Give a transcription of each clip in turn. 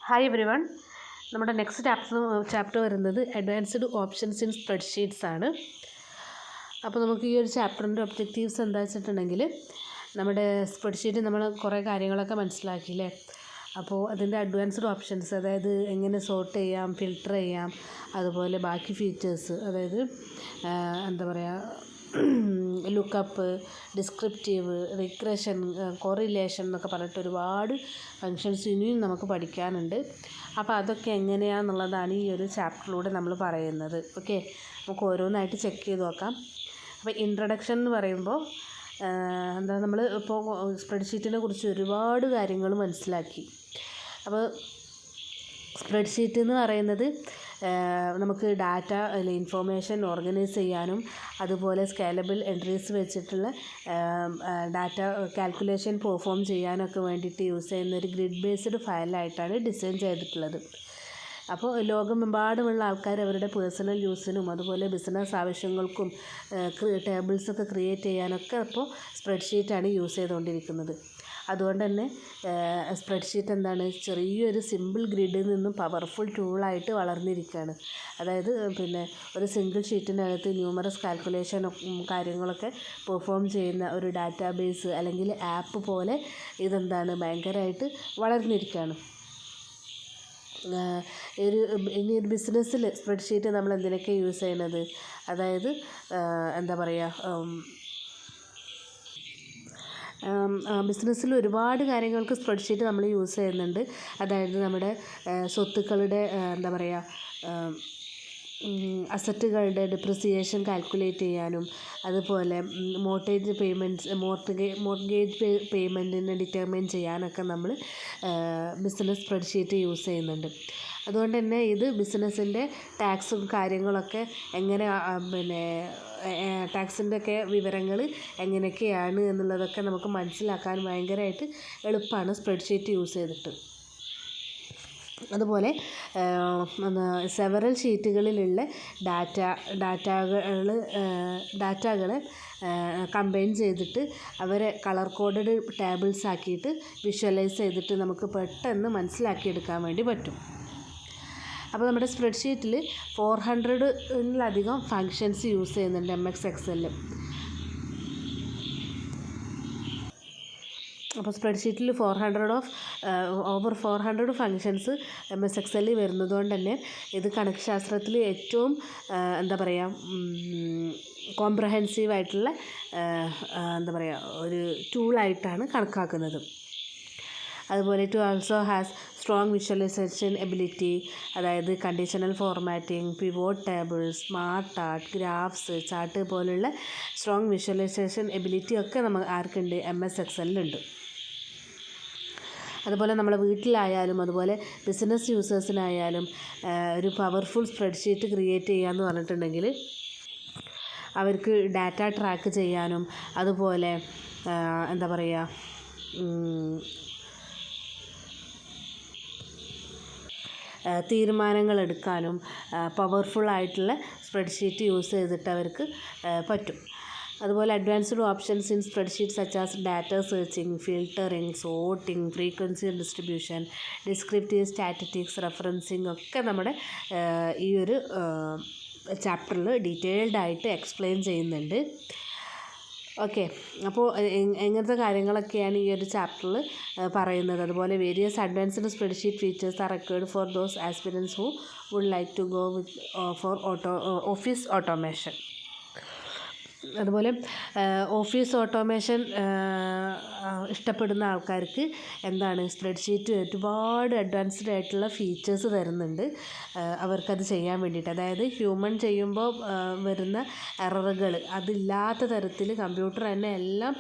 Hi every one. നമ്മുടെ next chapter വരുന്നത് advanced options in spreadsheets ആണ്. അപ്പോൾ നമുക്ക് ഈ ഒരു ചാപ്റ്ററിൻ്റെ ഒബ്ജക്റ്റീവ്സ് എന്താ വെച്ചിട്ടുണ്ടെങ്കിൽ, നമ്മുടെ സ്പ്രെഡ്ഷീറ്റ് നമ്മൾ കുറേ കാര്യങ്ങളൊക്കെ മനസ്സിലാക്കിയില്ലേ. അപ്പോൾ അതിൻ്റെ അഡ്വാൻസ്ഡ് ഓപ്ഷൻസ്, അതായത് എങ്ങനെ സോർട്ട് ചെയ്യാം, ഫിൽട്ടർ ചെയ്യാം, അതുപോലെ ബാക്കി ഫീച്ചേഴ്സ്, അതായത് എന്താ പറയുക, ലുക്കപ്പ്, ഡിസ്ക്രിപ്റ്റീവ്, റിഗ്രഷൻ, കോറിലേഷൻ എന്നൊക്കെ പറഞ്ഞിട്ട് ഒരുപാട് ഫങ്ഷൻസ് ഇനിയും നമുക്ക് പഠിക്കാനുണ്ട്. അപ്പോൾ അതൊക്കെ എങ്ങനെയാണെന്നുള്ളതാണ് ഈ ഒരു ചാപ്റ്ററിലൂടെ നമ്മൾ പറയുന്നത്. ഓക്കെ, നമുക്ക് ഓരോന്നായിട്ട് ചെക്ക് ചെയ്ത് നോക്കാം. അപ്പോൾ ഇൻട്രഡക്ഷൻ എന്ന് പറയുമ്പോൾ നമ്മൾ ഇപ്പോൾ സ്പ്രെഡ്ഷീറ്റിനെ കുറിച്ച് ഒരുപാട് കാര്യങ്ങൾ മനസ്സിലാക്കി. അപ്പോൾ സ്പ്രെഡ്ഷീറ്റ് എന്ന് പറയുന്നത് നമുക്ക് ഡാറ്റ ഇൻഫോർമേഷൻ ഓർഗനൈസ് ചെയ്യാനും, അതുപോലെ സ്കേലബിൾ എൻട്രീസ് വെച്ചിട്ടുള്ള ഡാറ്റ കാൽക്കുലേഷൻ പെർഫോം ചെയ്യാനൊക്കെ വേണ്ടിയിട്ട് യൂസ് ചെയ്യുന്ന ഒരു ഗ്രിഡ് ബേസ്ഡ് ഫയലായിട്ടാണ് ഡിസൈൻ ചെയ്തിട്ടുള്ളത്. അപ്പോൾ ലോകമെമ്പാടുമുള്ള ആൾക്കാർ അവരുടെ പേഴ്സണൽ യൂസിനും അതുപോലെ ബിസിനസ് ആവശ്യങ്ങൾക്കും ടേബിൾസൊക്കെ ക്രിയേറ്റ് ചെയ്യാനൊക്കെ അപ്പോൾ സ്പ്രെഡ്ഷീറ്റാണ് യൂസ് ചെയ്തുകൊണ്ടിരിക്കുന്നത്. അതുകൊണ്ട് തന്നെ സ്പ്രെഡ്ഷീറ്റ് എന്താണ്, ചെറിയൊരു സിമ്പിൾ ഗ്രിഡിൽ നിന്നും പവർഫുൾ ടൂളായിട്ട് വളർന്നിരിക്കുകയാണ്. അതായത് ഒരു സിംഗിൾ ഷീറ്റിനകത്ത് ന്യൂമറസ് കാൽക്കുലേഷനും കാര്യങ്ങളൊക്കെ പെർഫോം ചെയ്യുന്ന ഒരു ഡാറ്റാബേസ് അല്ലെങ്കിൽ ആപ്പ് പോലെ ഇതെന്താണ് ഭയങ്കരമായിട്ട് വളർന്നിരിക്കുകയാണ്. ഇനി ഒരു ബിസിനസ്സിൽ സ്പ്രെഡ്ഷീറ്റ് നമ്മൾ എന്തിനൊക്കെ യൂസ് ചെയ്യുന്നത്, അതായത് എന്താ പറയുക, ബിസിനസ്സിൽ ഒരുപാട് കാര്യങ്ങൾക്ക് സ്പ്രെഡ്ഷീറ്റ് നമ്മൾ യൂസ് ചെയ്യുന്നുണ്ട്. അതായത് നമ്മുടെ സ്വത്തുക്കളുടെ എന്താ പറയുക, അസറ്റുകളുടെ ഡിപ്രിസിയേഷൻ കാൽക്കുലേറ്റ് ചെയ്യാനും, അതുപോലെ മോർഗേജ് പേയ്മെൻറ്റിനെ ഡിറ്റർമൈൻ ചെയ്യാനൊക്കെ നമ്മൾ ബിസിനസ് സ്പ്രെഡ്ഷീറ്റ് യൂസ് ചെയ്യുന്നുണ്ട്. അതുകൊണ്ട് തന്നെ ഇത് ബിസിനസ്സിൻ്റെ ടാക്സും കാര്യങ്ങളൊക്കെ എങ്ങനെ ടാക്സിൻ്റെ ഒക്കെ വിവരങ്ങൾ എങ്ങനെയൊക്കെയാണ് എന്നുള്ളതൊക്കെ നമുക്ക് മനസ്സിലാക്കാൻ ഭയങ്കരമായിട്ട് എളുപ്പമാണ് സ്പ്രെഡ്ഷീറ്റ് യൂസ് ചെയ്തിട്ട്. അതുപോലെ സെവറൽ ഷീറ്റുകളിലുള്ള ഡാറ്റകളെ കമ്പൈൻ ചെയ്തിട്ട് അവരെ കളർ കോഡഡ് ടേബിൾസ് ആക്കിയിട്ട് വിഷ്വലൈസ് ചെയ്തിട്ട് നമുക്ക് പെട്ടെന്ന് മനസ്സിലാക്കിയെടുക്കാൻ വേണ്ടി പറ്റും. അപ്പോൾ നമ്മുടെ സ്പ്രെഡ്ഷീറ്റിൽ 400-ലധികം ഫങ്ഷൻസ് യൂസ് ചെയ്യുന്നുണ്ട് MS Excel. അപ്പോൾ സ്പ്രെഡ്ഷീറ്റിൽ ഓവർ 400 ഫങ്ഷൻസ് MS Excel വരുന്നതുകൊണ്ട് തന്നെ ഇത് കണക്ക് ശാസ്ത്രത്തിൽ ഏറ്റവും എന്താ പറയുക, കോംപ്രഹെൻസീവായിട്ടുള്ള എന്താ പറയുക ഒരു ടൂളായിട്ടാണ് കണക്കാക്കുന്നത്. അതുപോലെ it also has strong visualisation ability, അതായത് conditional formatting, pivot table, smart art, graphs, chart പോലുള്ള സ്ട്രോങ് വിഷ്വലൈസേഷൻ എബിലിറ്റി ഒക്കെ ആർക്കുണ്ട്, MS Excelലുണ്ട്. അതുപോലെ നമ്മളെ വീട്ടിലായാലും അതുപോലെ ബിസിനസ് യൂസേഴ്സിനായാലും ഒരു പവർഫുൾ സ്പ്രെഡ്ഷീറ്റ് ക്രിയേറ്റ് ചെയ്യാമെന്ന് പറഞ്ഞിട്ടുണ്ടെങ്കിൽ അവർക്ക് ഡാറ്റ ട്രാക്ക് ചെയ്യാനും, അതുപോലെ എന്താ പറയുക, തീരുമാനങ്ങൾ എടുക്കാനും പവർഫുള്ളായിട്ടുള്ള സ്പ്രെഡ്ഷീറ്റ് യൂസ് ചെയ്തിട്ട് അവർക്ക് പറ്റും. അതുപോലെ advanced options in spreadsheet such as data searching, filtering, sorting, frequency distribution, descriptive statistics, referencing ഒക്കെ നമ്മുടെ ഈ ഒരു ചാപ്റ്ററിൽ ഡീറ്റെയിൽഡ് ആയിട്ട് എക്സ്പ്ലെയിൻ ചെയ്യുന്നുണ്ട്. ഓക്കെ, അപ്പോൾ എങ്ങനത്തെ കാര്യങ്ങളൊക്കെയാണ് ഈ ഒരു ചാപ്റ്ററിൽ പറയുന്നത്. അതുപോലെ various advanced spreadsheet features are required for those aspirants who would like to go for office automation. അതുപോലെ ഓഫീസ് ഓട്ടോമേഷൻ ഇഷ്ടപ്പെടുന്ന ആൾക്കാർക്ക് എന്താണ്, സ്പ്രെഡ്ഷീറ്റ് ഒരുപാട് അഡ്വാൻസ്ഡ് ആയിട്ടുള്ള ഫീച്ചേഴ്സ് തരുന്നുണ്ട് അവർക്കത് ചെയ്യാൻ വേണ്ടിയിട്ട്. അതായത് ഹ്യൂമൻ ചെയ്യുമ്പോൾ വരുന്ന എററുകൾ അതില്ലാത്ത തരത്തിൽ കമ്പ്യൂട്ടർ തന്നെ എല്ലാം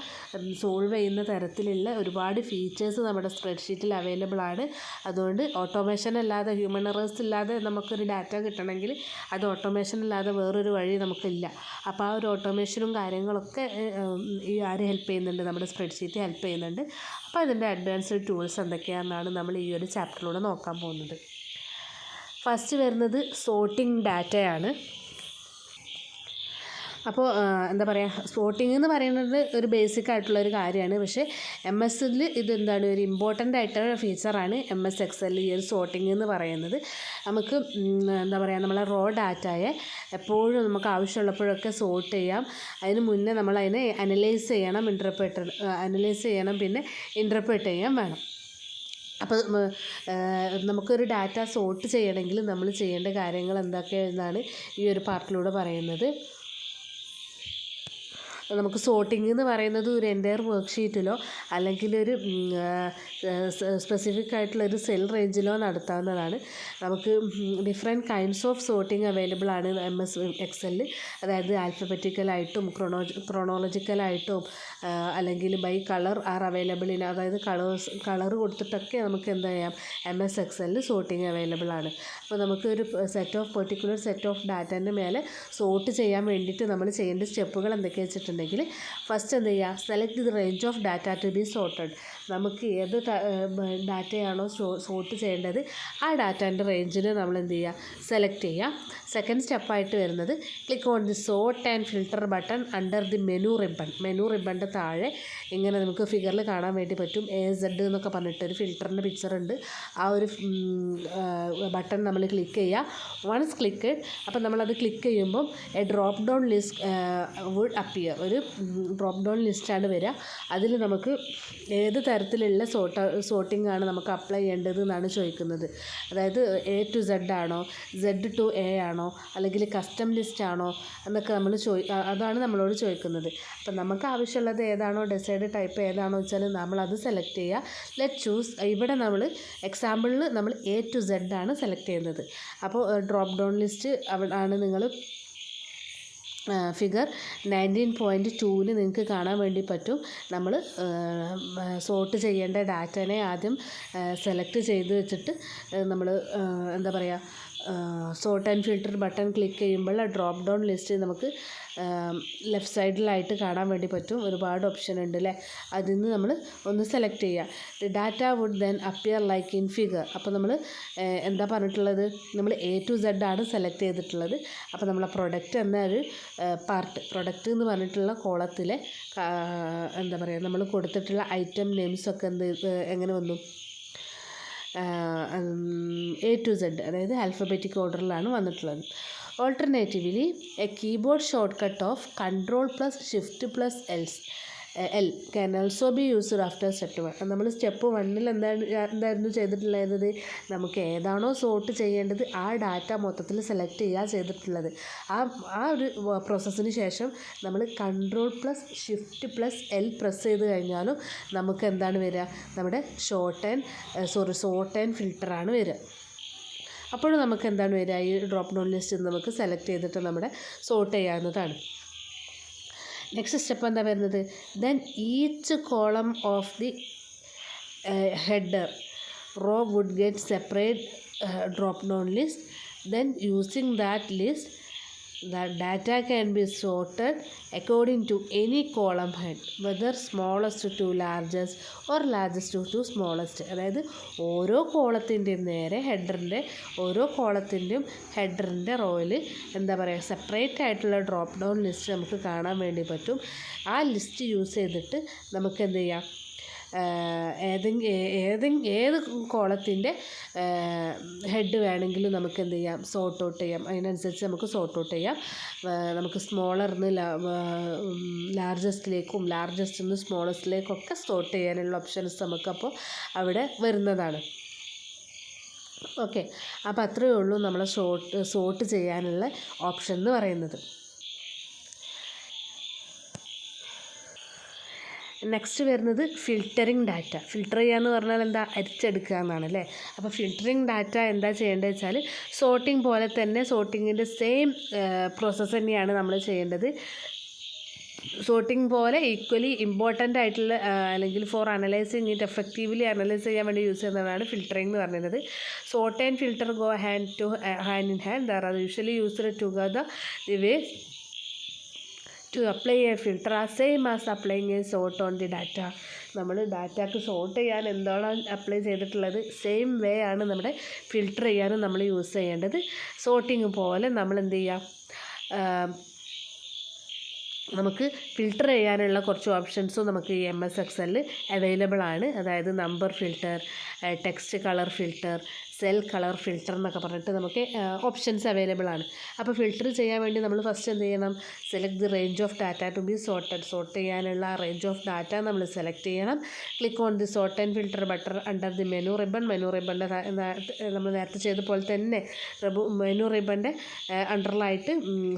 സോൾവ് ചെയ്യുന്ന തരത്തിലുള്ള ഒരുപാട് ഫീച്ചേഴ്സ് നമ്മുടെ സ്പ്രെഡ്ഷീറ്റിൽ അവൈലബിൾ ആണ്. അതുകൊണ്ട് ഓട്ടോമേഷൻ അല്ലാതെ, ഹ്യൂമൻ എറേഴ്സ് ഇല്ലാതെ നമുക്കൊരു ഡാറ്റ കിട്ടണമെങ്കിൽ അത് ഓട്ടോമേഷൻ അല്ലാതെ വേറൊരു വഴി നമുക്കില്ല. അപ്പോൾ ആ ഒരു ഓട്ടോമേഷനും കാര്യങ്ങളൊക്കെ ഈ ആര് ഹെൽപ്പ് ചെയ്യുന്നുണ്ട്, നമ്മുടെ സ്പ്രെഡ്ഷീറ്റ് ഹെൽപ്പ് ചെയ്യുന്നുണ്ട്. അപ്പോൾ അതിൻ്റെ അഡ്വാൻസ്ഡ് ടൂൾസ് എന്തൊക്കെയാണെന്നാണ് നമ്മൾ ഈ ഒരു ചാപ്റ്ററിലൂടെ നോക്കാൻ പോകുന്നത്. ഫസ്റ്റ് വരുന്നത് സോർട്ടിംഗ് ഡാറ്റയാണ്. അപ്പോൾ എന്താ പറയുക, സോർട്ടിംഗ് എന്ന് പറയുന്നത് ഒരു ബേസിക് ആയിട്ടുള്ളൊരു കാര്യമാണ്. പക്ഷേ MS-ൽ ഇതെന്താണ് ഒരു ഇമ്പോർട്ടൻ്റ് ആയിട്ടുള്ള ഫീച്ചറാണ് MS-Excel ഈ ഒരു സോർട്ടിംഗ് എന്ന് പറയുന്നത്. നമുക്ക് എന്താ പറയുക, നമ്മളെ റോ ഡാറ്റയെ എപ്പോഴും നമുക്ക് ആവശ്യമുള്ളപ്പോഴൊക്കെ സോർട്ട് ചെയ്യാം. അതിന് മുന്നേ നമ്മളതിനെ അനലൈസ് ചെയ്യണം, പിന്നെ ഇൻ്റർപ്രറ്റ് ചെയ്യാൻ വേണം. അപ്പോൾ നമുക്കൊരു ഡാറ്റ സോർട്ട് ചെയ്യണമെങ്കിൽ നമ്മൾ ചെയ്യേണ്ട കാര്യങ്ങൾ എന്തൊക്കെയെന്നാണ് ഈ ഒരു പാർട്ടിലൂടെ പറയുന്നത്. നമുക്ക് സോർട്ടിംഗ് എന്ന് പറയുന്നത് ഒരു എൻ്റയർ വർക്ക്ഷീറ്റിലോ അല്ലെങ്കിൽ ഒരു സ്പെസിഫിക് ആയിട്ടുള്ള ഒരു സെൽ റേഞ്ചിലോ നടത്താവുന്നതാണ്. നമുക്ക് different kinds of sorting available ആണ് MS-Excel. അതായത് ആൽഫബറ്റിക്കലായിട്ടും ക്രോണോളജിക്കലായിട്ടും അല്ലെങ്കിൽ by colour are available in, അതായത് കളർ കൊടുത്തിട്ടൊക്കെ നമുക്ക് എന്താ ചെയ്യാം, MS-Excel സോർട്ടിംഗ് അവൈലബിൾ ആണ്. അപ്പോൾ നമുക്ക് ഒരു പെർട്ടിക്കുലർ സെറ്റ് ഓഫ് ഡാറ്റേൻ്റെ മേലെ സോർട്ട് ചെയ്യാൻ വേണ്ടിയിട്ട് നമ്മൾ ചെയ്യേണ്ട സ്റ്റെപ്പുകൾ എന്തൊക്കെയാ വെച്ചിട്ടുണ്ടെങ്കിൽ, ഫസ്റ്റ് എന്ത് ചെയ്യുക, select the range of data to be sorted. നമുക്ക് ഏത് ഡാറ്റയാണോ സോർട്ട് ചെയ്യേണ്ടത് ആ ഡാറ്റാൻ്റെ റേഞ്ചിന് നമ്മൾ എന്ത് ചെയ്യുക, സെലക്ട് ചെയ്യുക. സെക്കൻഡ് സ്റ്റെപ്പായിട്ട് വരുന്നത് click on the sort and filter button under the menu റിബണിൻ്റെ താഴെ ഇങ്ങനെ നമുക്ക് ഫിഗറിൽ കാണാൻ വേണ്ടി പറ്റും. AZ എന്നൊക്കെ പറഞ്ഞിട്ടൊരു ഫിൽറ്ററിൻ്റെ പിക്ചർ ഉണ്ട്. ആ ഒരു ബട്ടൺ നമ്മൾ ക്ലിക്ക് ചെയ്യുക. വൺസ് ക്ലിക്ക്, അപ്പോൾ നമ്മളത് ക്ലിക്ക് ചെയ്യുമ്പം a drop down list would appear. ഒരു ഡ്രോപ്പ് ഡൗൺ ലിസ്റ്റാണ് വരിക. അതിൽ നമുക്ക് ഏത് തരത്തിലുള്ള സോർട്ടിംഗ് ആണ് നമുക്ക് അപ്ലൈ ചെയ്യേണ്ടത് എന്നാണ് ചോദിക്കുന്നത്. അതായത് A to Z ആണോ, Z to A ആണോ, അല്ലെങ്കിൽ കസ്റ്റം ലിസ്റ്റ് ആണോ എന്നൊക്കെ അതാണ് നമ്മളോട് ചോദിക്കുന്നത്. അപ്പം നമുക്ക് ആവശ്യമുള്ളത് ഏതാണോ, ഡിസൈഡ് ടൈപ്പ് ഏതാണോ വെച്ചാൽ നമ്മളത് സെലക്ട് ചെയ്യുക. Let choose. ഇവിടെ നമ്മൾ എക്സാമ്പിളിൽ നമ്മൾ A to Z ആണ് സെലക്ട് ചെയ്യുന്നത്. അപ്പോൾ ഡ്രോപ്പ് ഡൗൺ ലിസ്റ്റ് ആണ് നിങ്ങൾ ഫിഗർ 19.2 നിങ്ങൾക്ക് കാണാൻ വേണ്ടി പറ്റും. നമ്മൾ സോർട്ട് ചെയ്യേണ്ട ഡാറ്റനെ ആദ്യം സെലക്ട് ചെയ്ത് വെച്ചിട്ട് നമ്മൾ എന്താ പറയുക, sort and filter button click ചെയ്യുമ്പോൾ ഡ്രോപ്പ് ഡൗൺ ലിസ്റ്റ് നമുക്ക് ലെഫ്റ്റ് സൈഡിലായിട്ട് കാണാൻ വേണ്ടി പറ്റും. ഒരുപാട് ഓപ്ഷൻ ഉണ്ട് അല്ലേ. അതിൽ നിന്ന് നമ്മൾ ഒന്ന് സെലക്ട് ചെയ്യുക. The data would then appear like in figure. അപ്പോൾ നമ്മൾ എന്താ പറഞ്ഞിട്ടുള്ളത്, നമ്മൾ A to Z ആണ് സെലക്ട് ചെയ്തിട്ടുള്ളത്. അപ്പോൾ നമ്മളെ പ്രൊഡക്റ്റ് എന്ന ഒരു പ്രൊഡക്റ്റ് എന്ന് പറഞ്ഞിട്ടുള്ള കോളത്തിലെ എന്താ പറയുക, നമ്മൾ കൊടുത്തിട്ടുള്ള ഐറ്റം നെയിംസൊക്കെ എങ്ങനെ വന്നു, A to Z, അതായത് ആൽഫബറ്റിക് ഓർഡറിലാണ് വന്നിട്ടുള്ളത്. Alternatively A keyboard short cut off Ctrl+Shift+L can also be used after step 1. നമ്മൾ സ്റ്റെപ്പ് 1 എന്തായിരുന്നു ചെയ്തിട്ടുള്ളത്, നമുക്ക് ഏതാണോ സോർട്ട് ചെയ്യേണ്ടത് ആ ഡാറ്റ മൊത്തത്തിൽ സെലക്ട് ചെയ്യുക ചെയ്തിട്ടുള്ളത്. ആ ഒരു പ്രോസസ്സിന് ശേഷം നമ്മൾ Ctrl+Shift+L പ്രസ് ചെയ്ത് കഴിഞ്ഞാലും നമുക്ക് എന്താണ് വരിക, നമ്മുടെ സോർട്ട് ആൻഡ് ഫിൽട്ടറാണ് വരിക. അപ്പോഴും നമുക്ക് എന്താണ് വരിക, ഈ ഡ്രോപ്പ് ഡൗൺ ലിസ്റ്റ് നമുക്ക് സെലക്ട് ചെയ്തിട്ട് നമ്മുടെ സോർട്ട് ചെയ്യാവുന്നതാണ്. നെക്സ്റ്റ് സ്റ്റെപ്പ് എന്താ വരുന്നത്, then each column of the header row would get separate drop down list. Then using that list the data can be sorted according to any column head, whether smallest to largest or largest to smallest. അതായത് ഓരോ കോളത്തിൻ്റെയും നേരെ ഓരോ കോളത്തിൻ്റെയും ഹെഡറിൻ്റെ റോയിൽ എന്താ പറയുക, separate ആയിട്ടുള്ള drop down list നമുക്ക് കാണാൻ വേണ്ടി പറ്റും. ആ ലിസ്റ്റ് യൂസ് ചെയ്തിട്ട് നമുക്ക് എന്ത് ചെയ്യാം, ഏത് കോളത്തിൻ്റെ ഹെഡ് വേണമെങ്കിലും നമുക്ക് എന്ത് ചെയ്യാം, സോർട്ട് ഔട്ട് ചെയ്യാം. അതിനനുസരിച്ച് നമുക്ക് സോർട്ട് ഔട്ട് ചെയ്യാം. നമുക്ക് സ്മോളറിന്ന് ലാർജസ്റ്റിലേക്കും ലാർജസ്റ്റിൽ സ്മോളസ്റ്റിലേക്കൊക്കെ സോർട്ട് ചെയ്യാനുള്ള ഓപ്ഷൻസ് നമുക്കപ്പോൾ അവിടെ വരുന്നതാണ്. ഓക്കെ, അപ്പോൾ അത്രയേ ഉള്ളൂ നമ്മളെ സോർട്ട് ചെയ്യാനുള്ള ഓപ്ഷൻ എന്ന് പറയുന്നത്. നെക്സ്റ്റ് വരുന്നത് ഫിൽറ്ററിങ് ഡാറ്റ. ഫിൽറ്റർ ചെയ്യുക എന്ന് പറഞ്ഞാൽ എന്താ, അരിച്ചെടുക്കുക എന്നാണ് അല്ലേ. അപ്പോൾ ഫിൽറ്ററിങ് ഡാറ്റ എന്താ ചെയ്യേണ്ടത് വെച്ചാൽ, സോർട്ടിങ് പോലെ തന്നെ സോർട്ടിങ്ങിൻ്റെ സെയിം പ്രോസസ്സ് തന്നെയാണ് നമ്മൾ ചെയ്യേണ്ടത്. സോർട്ടിങ് പോലെ ഈക്വലി ഇമ്പോർട്ടൻ്റ് ആയിട്ടുള്ള അല്ലെങ്കിൽ for analysing it effectively analyse ചെയ്യാൻ വേണ്ടി യൂസ് ചെയ്യുന്നതാണ് ഫിൽറ്ററിങ് എന്ന് പറയുന്നത്. Sort and filter go hand in hand. There are usually used together. The way to apply a filter are same as applying a sort on the data. നമ്മൾ ഡാറ്റക്ക് sort ചെയ്യാൻ എന്താണോ apply ചെയ്തിട്ടുള്ളത് same way ആണ് നമ്മുടെ filter ചെയ്യാനും നമ്മൾ use ചെയ്യേണ്ടത്. Sorting പോലെ നമ്മൾ എന്ത് ചെയ്യുക, നമുക്ക് ഫിൽട്ടർ ചെയ്യാനുള്ള കുറച്ച് ഓപ്ഷൻസും നമുക്ക് ഈ MS Excelൽ അവൈലബിൾ ആണ്. അതായത് number filter, text colour filter, cell colour filter എന്നൊക്കെ പറഞ്ഞിട്ട് നമുക്ക് ഓപ്ഷൻസ് അവൈലബിൾ ആണ്. അപ്പോൾ ഫിൽട്ടർ ചെയ്യാൻ വേണ്ടി നമ്മൾ ഫസ്റ്റ് എന്ത് ചെയ്യണം? Select the range of data to be sorted. Sort ചെയ്യാനുള്ള റേഞ്ച് ഓഫ് ഡാറ്റ നമ്മൾ സെലക്ട് ചെയ്യണം. Click on the sort and filter button under the menu ribbon. Menu റിബണിൻ്റെ നമ്മൾ നേരത്തെ ചെയ്ത പോലെ തന്നെ മെനു റിബണിൻ്റെ അണ്ടറിലായിട്ട്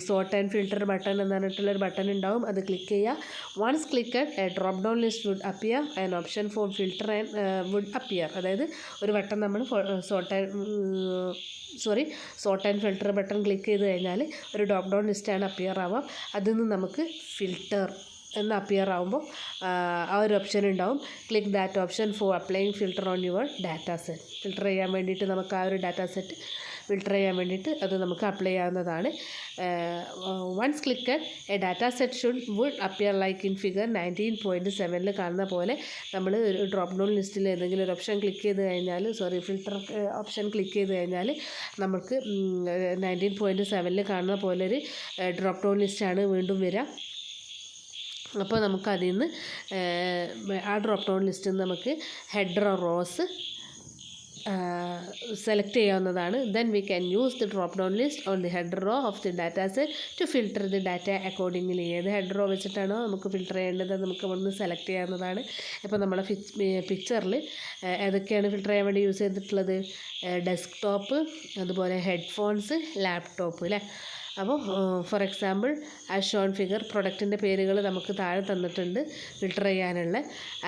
സോർട്ട് ആൻഡ് ഫിൽട്ടർ ബട്ടൺ എന്ന് പറഞ്ഞിട്ടുള്ളൊരു ബട്ടൺ ഉണ്ടാവും. അത് ക്ലിക്ക് ചെയ്യുക. Once clicked a drop down list would appear and option for filter and would appear. അതായത് ഒരു വട്ടം നമ്മൾ sort and filter button click ചെയ്ത് കഴിഞ്ഞാൽ ഒരു ഡ്രോപ്പ് ഡൗൺ ലിസ്റ്റാണ് അപ്പിയർ ആവുക. അതിൽ നിന്ന് നമുക്ക് ഫിൽട്ടർ എന്ന് അപ്പിയർ ആകുമ്പോൾ ആ ഒരു ഓപ്ഷൻ ഉണ്ടാവും. Click that option for applying filter on your data set. Filter ചെയ്യാൻ വേണ്ടിയിട്ട് നമുക്ക് ആ ഒരു ഡാറ്റാ സെറ്റ് ഫിൽട്ടർ ചെയ്യാൻ വേണ്ടിയിട്ട് അത് നമുക്ക് അപ്ലൈ ചെയ്യാവുന്നതാണ്. Once clicked a data set would appear like in figure 19.7 കാണുന്ന പോലെ നമ്മൾ ഒരു ഡ്രോപ്പ് ഡൗൺ ലിസ്റ്റിൽ ഏതെങ്കിലും ഒരു ഓപ്ഷൻ ക്ലിക്ക് ചെയ്ത് കഴിഞ്ഞാൽ ഫിൽട്ടർ ഓപ്ഷൻ ക്ലിക്ക് ചെയ്ത് കഴിഞ്ഞാൽ നമുക്ക് 19.7 കാണുന്ന പോലെ ഒരു ഡ്രോപ്പ് ഡൗൺ ലിസ്റ്റാണ് വീണ്ടും വരിക. അപ്പോൾ നമുക്ക് അതിൽ നിന്ന് ആ ഡ്രോപ്പ് ഡൗൺ ലിസ്റ്റിൽ നിന്ന് നമുക്ക് ഹെഡർ റോസ് സെലക്ട് ചെയ്യാവുന്നതാണ്. Then we can use the drop down list on the header row of the data set to filter the data accordingly. ഏത് ഹെഡർ റോ വെച്ചിട്ടാണോ നമുക്ക് ഫിൽട്ടർ ചെയ്യേണ്ടത് നമുക്ക് ഇവിടുന്ന് സെലക്ട് ചെയ്യാവുന്നതാണ്. ഇപ്പോൾ നമ്മുടെ പിക്ചറിൽ ഏതൊക്കെയാണ് ഫിൽട്ടർ ചെയ്യാൻ വേണ്ടി യൂസ് ചെയ്തിട്ടുള്ളത്? ഡെസ്ക്ടോപ്പ്, അതുപോലെ ഹെഡ്ഫോൺസ്, ലാപ്ടോപ്പ് അല്ലേ. അപ്പോൾ for example as shown figure, പ്രൊഡക്റ്റിൻ്റെ പേരുകൾ നമുക്ക് താഴെ തന്നിട്ടുണ്ട് ഫിൽട്ടർ ചെയ്യാനുള്ള.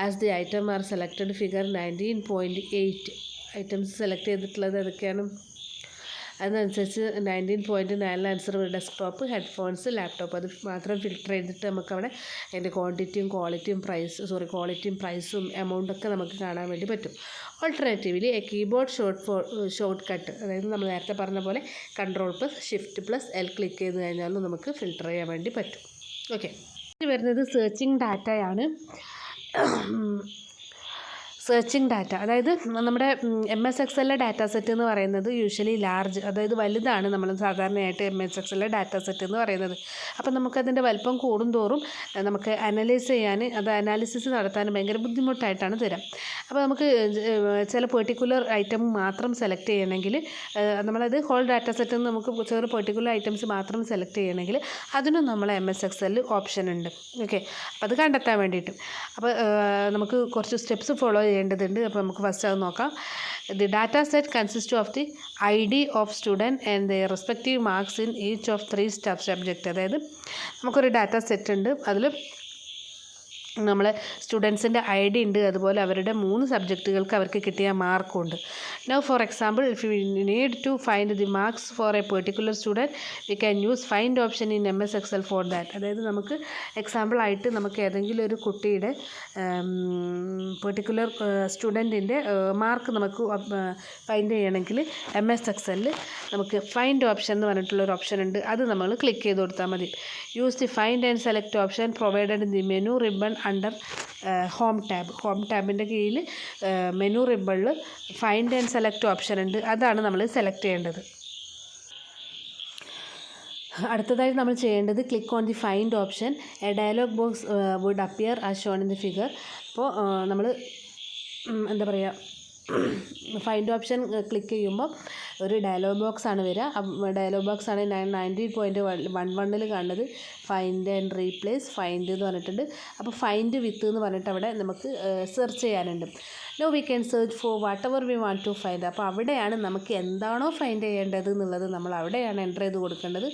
As the item are selected figure 19.8 items select ചെയ്തിട്ടുള്ളത് ഏതൊക്കെയാണ്? അതിനനുസരിച്ച് 19.9 ആൻസർ ഡെസ്ക്ടോപ്പ്, ഹെഡ്ഫോൺസ്, ലാപ്ടോപ്പ്. അത് മാത്രം ഫിൽട്ടർ ചെയ്തിട്ട് നമുക്കവിടെ അതിൻ്റെ ക്വാണ്ടിറ്റിയും ക്വാളിറ്റിയും പ്രൈസും എമൗണ്ടൊക്കെ നമുക്ക് കാണാൻ വേണ്ടി പറ്റും. Alternatively A keyboard short cut, അതായത് നമ്മൾ നേരത്തെ പറഞ്ഞ പോലെ Ctrl+Shift+L ക്ലിക്ക് ചെയ്ത് കഴിഞ്ഞാലും നമുക്ക് ഫിൽട്ടർ ചെയ്യാൻ വേണ്ടി പറ്റും. ഓക്കെ, ഇത് വരുന്നത് സെർച്ചിങ് ഡാറ്റയാണ്. സെർച്ചിങ് ഡാറ്റ, അതായത് നമ്മുടെ MS Excelലെ ഡാറ്റാ സെറ്റ് എന്ന് പറയുന്നത് യൂഷ്വലി ലാർജ്, അതായത് വലുതാണ് നമ്മൾ സാധാരണയായിട്ട് MS Excelലെ ഡാറ്റാ സെറ്റ് എന്ന് പറയുന്നത്. അപ്പം നമുക്കതിൻ്റെ വലിപ്പം കൂടുന്തോറും നമുക്ക് അനാലിസിസ് നടത്താൻ ഭയങ്കര ബുദ്ധിമുട്ടായിട്ടാണ് തരാം. അപ്പോൾ നമുക്ക് ചില പെർട്ടിക്കുലർ ഐറ്റം മാത്രം സെലക്ട് ചെയ്യണമെങ്കിൽ, നമ്മളത് ഹോൾ ഡാറ്റാ സെറ്റിൽ നിന്ന് നമുക്ക് ചെറിയ പെർട്ടിക്കുലർ ഐറ്റംസ് മാത്രം സെലക്ട് ചെയ്യണമെങ്കിൽ അതിനും നമ്മൾ MS Excelൽ ഓപ്ഷൻ ഉണ്ട്. ഓക്കെ, അപ്പോൾ അത് കണ്ടെത്താൻ വേണ്ടിയിട്ട് അപ്പോൾ നമുക്ക് കുറച്ച് സ്റ്റെപ്സ് ഫോളോ ചെയ്യേണ്ടതുണ്ട്. അപ്പോൾ നമുക്ക് ഫസ്റ്റ് അത് നോക്കാം. The data set consist of the ID of student and the respective marks in each of 3 subject. അതായത് നമുക്കൊരു ഡാറ്റാ സെറ്റ് ഉണ്ട്, അതിൽ നമ്മളെ സ്റ്റുഡൻസിൻ്റെ ID ഉണ്ട്, അതുപോലെ അവരുടെ 3 സബ്ജക്റ്റുകൾക്ക് അവർക്ക് കിട്ടിയ മാർക്കും ഉണ്ട്. Now for example, if you need to find the marks for a particular student we can use find option in MS Excel for that. അതായത് നമുക്ക് എക്സാമ്പിളായിട്ട് നമുക്ക് ഏതെങ്കിലും ഒരു കുട്ടിയുടെ പെർട്ടിക്കുലർ സ്റ്റുഡൻറ്റിൻ്റെ മാർക്ക് നമുക്ക് ഫൈൻഡ് ചെയ്യണമെങ്കിൽ MS Excelൽ നമുക്ക് ഫൈൻഡ് ഓപ്ഷൻ എന്ന് പറഞ്ഞിട്ടുള്ളൊരു ഓപ്ഷൻ ഉണ്ട്. അത് നമ്മൾ ക്ലിക്ക് ചെയ്ത് കൊടുത്താൽ മതി. Use the find and select option provided in the menu ribbon under home ടാബിൻ്റെ കീഴിൽ മെനു റിബണിൽ ഫൈൻഡ് ആൻഡ് സെലക്ട് ഓപ്ഷൻ ഉണ്ട്. അതാണ് നമ്മൾ സെലക്ട് ചെയ്യേണ്ടത്. അടുത്തതായിട്ട് നമ്മൾ ചെയ്യേണ്ടത് click on the find option. A dialog box would appear as shown in the figure. അപ്പോൾ നമ്മൾ എന്താ പറയുക, ഫൈൻഡ് ഓപ്ഷൻ ക്ലിക്ക് ചെയ്യുമ്പോൾ ഒരു ഡയലോഗ് ബോക്സ് ആണ് വരിക. ഡയലോഗ് ബോക്സ് ആണ് 19.11 കാണുന്നത്. ഫൈൻഡ് ആൻഡ് റീപ്ലേസ് ഫൈൻഡ് എന്ന് പറഞ്ഞിട്ടുണ്ട്. അപ്പോൾ ഫൈൻഡ് വിത്ത് എന്ന് പറഞ്ഞിട്ട് അവിടെ നമുക്ക് സെർച്ച് ചെയ്യാനുണ്ട്. No we can search for whatever we want to find. അപ്പോൾ അവിടെയാണ് നമുക്ക് എന്താണോ ഫൈൻഡ് ചെയ്യേണ്ടത് എന്നുള്ളത് നമ്മൾ അവിടെയാണ് എൻ്റർ ചെയ്ത് കൊടുക്കേണ്ടത്.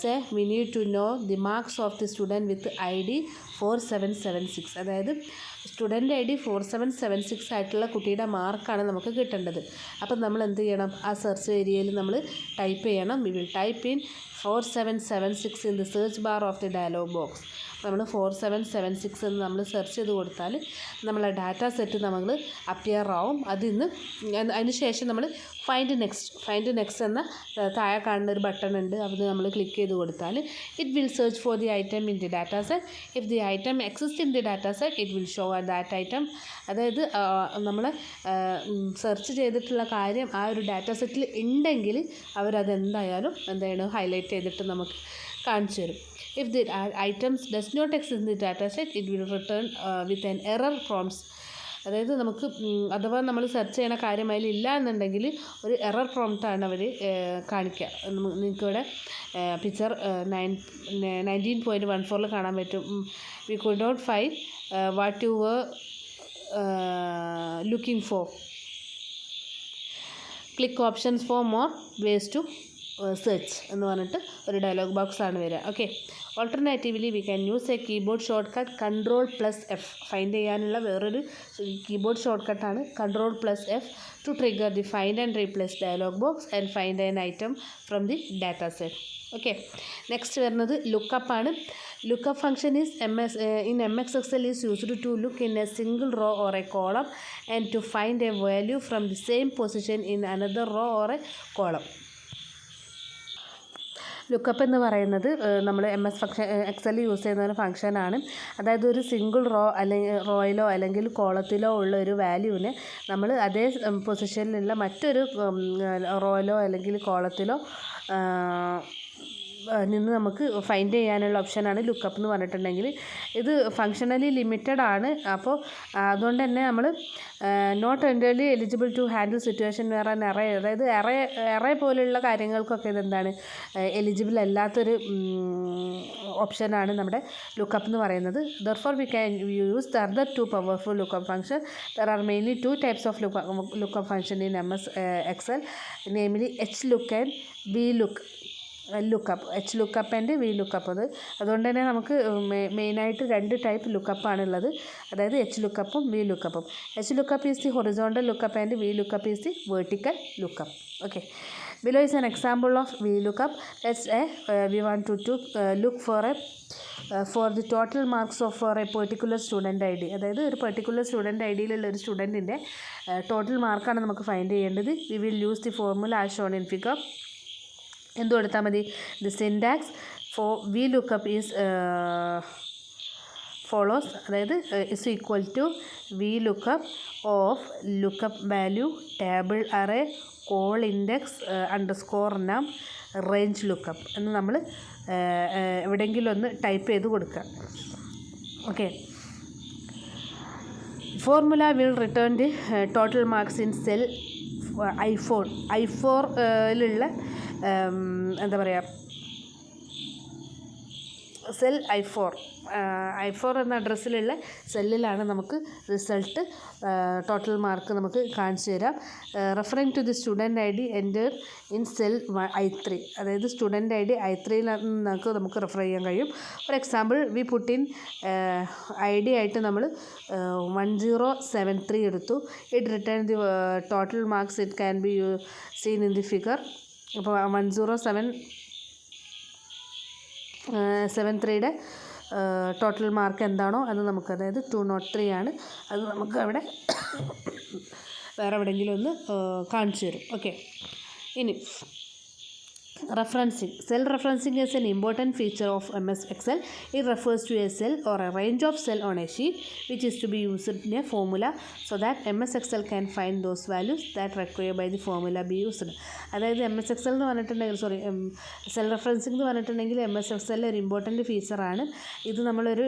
Say we need to know the marks of the student with ID 4776. അതായത് സ്റ്റുഡൻറ്റ് ID 4776 ആയിട്ടുള്ള കുട്ടിയുടെ മാർക്കാണ് നമുക്ക് കിട്ടേണ്ടത്. അപ്പം നമ്മൾ എന്ത് ചെയ്യണം, ആ സെർച്ച് ഏരിയയിൽ നമ്മൾ ടൈപ്പ് ചെയ്യണം. We will type in 4776 in the search bar of the dialog box. നമ്മൾ 4776 എന്ന് നമ്മൾ സെർച്ച് ചെയ്ത് കൊടുത്താൽ നമ്മളെ ഡാറ്റാ സെറ്റ് നമ്മൾ അപ്പിയർ ആവും. അതിന് ശേഷം നമ്മൾ ഫൈൻഡ് നെക്സ്റ്റ് എന്ന താഴെ കാണുന്ന ഒരു ബട്ടൺ ഉണ്ട്. അത് നമ്മൾ ക്ലിക്ക് ചെയ്ത് കൊടുത്താൽ it will search for the item in the data set. If the item exist in the data set it will show that item. അതായത് നമ്മൾ സെർച്ച് ചെയ്തിട്ടുള്ള കാര്യം ആ ഒരു ഡാറ്റാ സെറ്റിൽ ഉണ്ടെങ്കിൽ അവരതെന്തായാലും ഹൈലൈറ്റ് ചെയ്തിട്ട് നമുക്ക് കാണിച്ചു തരും. If the items does not exist in the data set it will return with an error prompts. അതായത് നമുക്ക് അഥവാ നമ്മൾ സെർച്ച് ചെയ്യണ കാര്യം അതിൽ ഇല്ല എന്നുണ്ടെങ്കിൽ ഒരു എറർ പ്രോംപ്റ്റാണ് അവർ കാണിക്കുക. നിങ്ങൾക്കിവിടെ പിക്ചർ 19.14 കാണാൻ പറ്റും. We could not find what you were looking for. Click options for more ways to search എന്ന് പറഞ്ഞിട്ട് ഒരു ഡയലോഗ് ബോക്സ് ആണ് വരിക. Okay. Alternatively we can use a keyboard shortcut Ctrl+F. Find ചെയ്യാനുള്ള വേറൊരു കീബോർഡ് ഷോർട്ട് കട്ടാണ് Ctrl+F to trigger the find and replace dialog box and find an item from the data set. Okay. Next വരുന്നത് lookup ആണ്. Lookup function is in MS Excel is used to look in a single row or a column and to find a value from the same position in another row or a column. Lookup എന്ന് പറയുന്നത് നമ്മൾ MS Excel use ചെയ്യുന്ന ഒരു ഫംഗ്ഷനാണ്. അതായത് ഒരു single റോയിലോ അല്ലെങ്കിൽ കോളത്തിലോ ഉള്ള ഒരു വാല്യൂവിനെ നമ്മൾ അതേ പൊസിഷനിലുള്ള മറ്റൊരു റോയിലോ അല്ലെങ്കിൽ കോളത്തിലോ നിന്ന് നമുക്ക് ഫൈൻഡ് ചെയ്യാനുള്ള ഓപ്ഷനാണ് ലുക്കപ്പ് എന്ന് പറഞ്ഞിട്ടുണ്ടെങ്കിൽ. ഇത് ഫങ്ഷണലി ലിമിറ്റഡ് ആണ്. അപ്പോൾ അതുകൊണ്ട് തന്നെ നമ്മൾ not entirely eligible to handle situation വേറെ എറേ, അതായത് എറേ പോലെയുള്ള കാര്യങ്ങൾക്കൊക്കെ ഇതെന്താണ് എലിജിബിൾ അല്ലാത്തൊരു ഓപ്ഷനാണ് നമ്മുടെ ലുക്കപ്പ് എന്ന് പറയുന്നത്. Therefore we can use the other two powerful lookup function. There are mainly two types of lookup function in MS Excel, namely HLOOK and VLOOK. HLOOKUP and VLOOKUP. അതുകൊണ്ട് തന്നെ നമുക്ക് മെയിനായിട്ട് 2 ടൈപ്പ് ലുക്കപ്പാണുള്ളത്. അതായത് HLOOKUPും VLOOKUPും. HLOOKUP is the horizontal lookup and VLOOKUP is the vertical lookup. Okay. Below is an example of VLOOKUP. Let's say we want to look for the total marks of for a particular student ID. അതായത് ഒരു particular student I ഡിയിലുള്ള ഒരു സ്റ്റുഡൻറ്റിൻ്റെ total മാർക്കാണ് നമുക്ക് find ചെയ്യേണ്ടത്. We will use the formula as shown in figure. എന്ത് കൊടുത്താൽ മതി? The syntax for VLOOKUP is follows. അതായത് is equal to VLOOKUP of lookup value table array col index underscore num range lookup എന്ന് നമ്മൾ എവിടെയെങ്കിലും ഒന്ന് type ചെയ്ത് കൊടുക്കുക. Okay. Formula will return the total marks in cell I4ലുള്ള എന്താ പറയുക, സെൽ I4 എന്ന അഡ്രസ്സിലുള്ള സെല്ലിലാണ് നമുക്ക് റിസൾട്ട് ടോട്ടൽ മാർക്ക് നമുക്ക് കാണിച്ചു തരാം. Referring to the student ID enter in cell I3. അതായത് സ്റ്റുഡൻറ്റ് ID I3യിൽ നമുക്ക് റെഫർ ചെയ്യാൻ കഴിയും. For example we put in ID ആയിട്ട് നമ്മൾ 1073 എടുത്തു. It return the total marks it can be seen in the figure. അപ്പോൾ 1073യുടെ ടോട്ടൽ മാർക്ക് എന്താണോ അത് നമുക്ക്, അതായത് 203 ആണ്, അത് നമുക്ക് അവിടെ വേറെ എവിടെയെങ്കിലും ഒന്ന് കാണിച്ചു തരും. ഓക്കെ. ഇനി referencing. Cell referencing is an important feature of MS Excel. It refers to a cell or a range of cell on a sheet which is to be used in a formula so that MS Excel can find those values that required by the formula be used. അതായത് MS Excel എന്ന് പറഞ്ഞിട്ടുണ്ടെങ്കിൽ cell റെഫറൻസിംഗ് എന്ന് പറഞ്ഞിട്ടുണ്ടെങ്കിൽ MS Excel ഒരു important ഫീച്ചറാണ്. ഇത് നമ്മളൊരു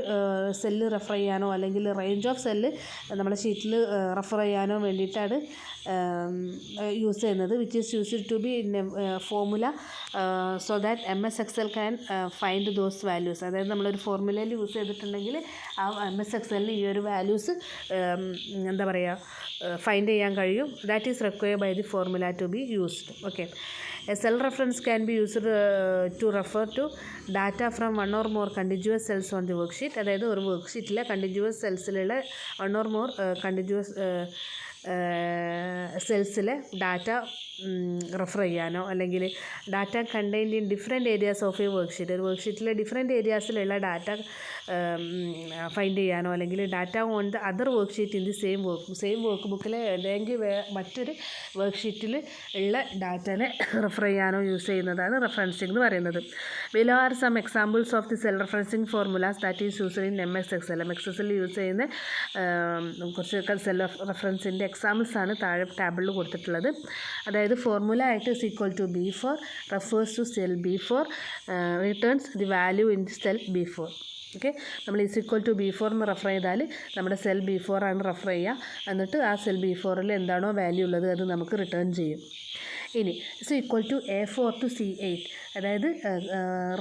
cell refer ചെയ്യാനോ അല്ലെങ്കിൽ റേഞ്ച് ഓഫ് സെല്ല് നമ്മുടെ ഷീറ്റിൽ റെഫർ ചെയ്യാനോ വേണ്ടിയിട്ടാണ് യൂസ് ചെയ്യുന്നത്. Which is used to be in formula so that MS Excel can find those values. അതായത് നമ്മളൊരു ഫോർമുലയിൽ യൂസ് ചെയ്തിട്ടുണ്ടെങ്കിൽ ആ MS Excelന് ഈ ഒരു വാല്യൂസ് എന്താ പറയുക ഫൈൻഡ് ചെയ്യാൻ കഴിയും. That is required by the formula to be used. Okay. A cell reference can be used to refer to data from one or more contiguous cells on the worksheet. അതായത് ഒരു വർക്ക്ഷീറ്റിലെ continuous സെൽസിലുള്ള one or more continuous സെൽസിലെ data refer ചെയ്യാനോ അല്ലെങ്കിൽ data contained in different areas of a worksheet, ഒരു വർക്ക്ഷീറ്റിലെ different ഏരിയാസിലുള്ള ഡാറ്റ ഫൈൻഡ് ചെയ്യാനോ അല്ലെങ്കിൽ data on the other worksheet in the same വർക്ക് ബുക്കിൽ അല്ലെങ്കിൽ മറ്റൊരു വർക്ക് ഷീറ്റിൽ ഉള്ള ഡാറ്റനെ റെഫർ ചെയ്യാനോ യൂസ് ചെയ്യുന്നതാണ് റെഫറൻസിങ് എന്ന് പറയുന്നത്. Below are some examples of the cell referencing formulas that is used in MS Excel. MS Excel use ചെയ്യുന്ന കുറച്ച് സെൽ റെഫറൻസിൻ്റെ എക്സാമ്പിൾസ് ആണ് താഴെ ടേബിളിൽ കൊടുത്തിട്ടുള്ളത്. അതായത് ഫോർമുല ആയിട്ട് = B4 refers to cell B4 returns the value in the cell B4. Okay, നമ്മൾ B4 എന്ന് റെഫർ ചെയ്താൽ നമ്മുടെ സെൽ B4 ആണ് റെഫർ ചെയ്യുക. എന്നിട്ട് ആ സെൽ B4ൽ എന്താണോ വാല്യൂ ഉള്ളത് അത് നമുക്ക് റിട്ടേൺ ചെയ്യും. ഇനി A4 to C8, അതായത്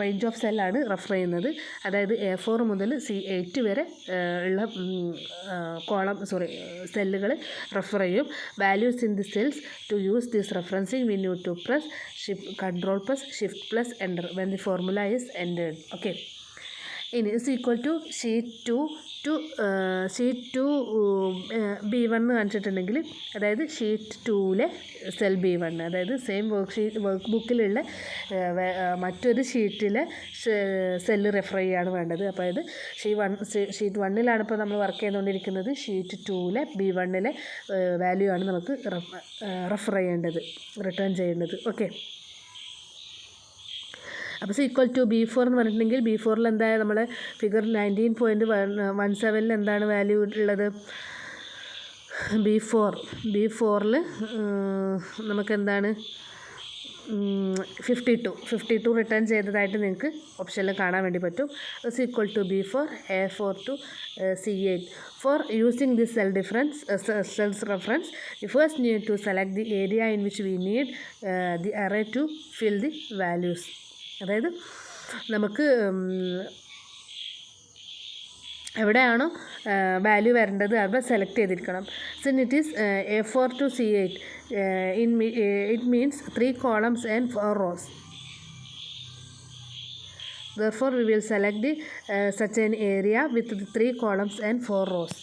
റേഞ്ച് ഓഫ് സെല്ലാണ് റെഫർ ചെയ്യുന്നത്. അതായത് A4 മുതൽ C8 വരെ ഉള്ള സെല്ലുകൾ റെഫർ ചെയ്യും. Values in the cells to use this referencing we need to press Ctrl+Shift+ Enter when the formula is entered. Okay, ഇനി sheet 2 to sheet 2 B1 എന്ന് കാണിച്ചിട്ടുണ്ടെങ്കിൽ അതായത് ഷീറ്റ് 2ലെ സെൽ B1, അതായത് സെയിം വർക്ക് ബുക്കിലുള്ള മറ്റൊരു ഷീറ്റിലെ സെല്ല് റെഫർ ചെയ്യുകയാണ് വേണ്ടത്. അപ്പോൾ ഇത് ഷീറ്റ് 1ലാണ് ഇപ്പോൾ നമ്മൾ വർക്ക് ചെയ്തുകൊണ്ടിരിക്കുന്നത്. ഷീറ്റ് 2ലെ B1ലെ വാല്യൂ ആണ് നമുക്ക് റെഫർ ചെയ്യേണ്ടത്, റിട്ടേൺ ചെയ്യേണ്ടത്. ഓക്കെ, അപ്പോൾ B4 എന്ന് പറഞ്ഞിട്ടുണ്ടെങ്കിൽ B4ൽ എന്തായാലും നമ്മൾ ഫിഗർ 19.17ൽ എന്താണ് വാല്യൂ ഉള്ളത്? B4ൽ നമുക്കെന്താണ് 52 റിട്ടേൺ ചെയ്തതായിട്ട് നിങ്ങൾക്ക് ഓപ്ഷനിൽ കാണാൻ വേണ്ടി പറ്റും. B4 A4 to C8. For using this cells reference, we first need to select the area in which we need the array to fill the values. അതായത് നമുക്ക് എവിടെയാണോ വാല്യൂ വരേണ്ടത് അവിടെ സെലക്ട് ചെയ്തിരിക്കണം. Since it is A4 to C8, it means 3 columns and 4 rows. Therefore, we will select the such an area with the 3 columns and 4 rows.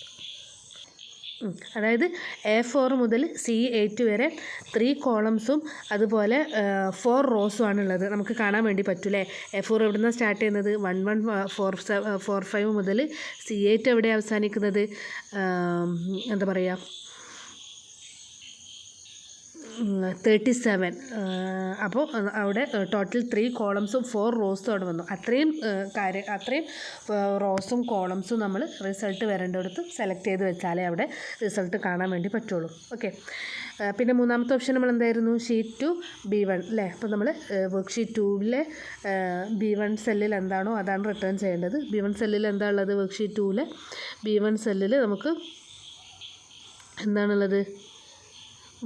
അതായത് A4 മുതൽ C8 വരെ 3 കോളംസും അതുപോലെ 4 റോസും ആണുള്ളത്. നമുക്ക് കാണാൻ വേണ്ടി പറ്റൂലേ. A4 എവിടെ നിന്നാണ് സ്റ്റാർട്ട് ചെയ്യുന്നത്? 1145 മുതൽ C8 എവിടെ അവസാനിക്കുന്നത്? എന്താ പറയുക, 37. അപ്പോൾ അവിടെ ടോട്ടൽ 3 കോളംസും 4 റോസും അവിടെ വന്നു. അത്രയും റോസും കോളംസും നമ്മൾ റിസൾട്ട് വരേണ്ടടുത്ത് സെലക്ട് ചെയ്ത് വെച്ചാലേ അവിടെ റിസൾട്ട് കാണാൻ വേണ്ടി പറ്റുള്ളൂ. ഓക്കെ, പിന്നെ മൂന്നാമത്തെ ഓപ്ഷൻ നമ്മൾ എന്തായിരുന്നു? ഷീറ്റ് 2 B1 അല്ലേ. അപ്പോൾ നമ്മൾ വർക്ക് ഷീറ്റ് 2ലെ B1 സെല്ലിൽ എന്താണോ അതാണ് റിട്ടേൺ ചെയ്യേണ്ടത്. B1 സെല്ലിൽ എന്താ ഉള്ളത്? വർക്ക് ഷീറ്റ് 2ലെ B1 സെല്ലിൽ നമുക്ക് എന്താണുള്ളത്?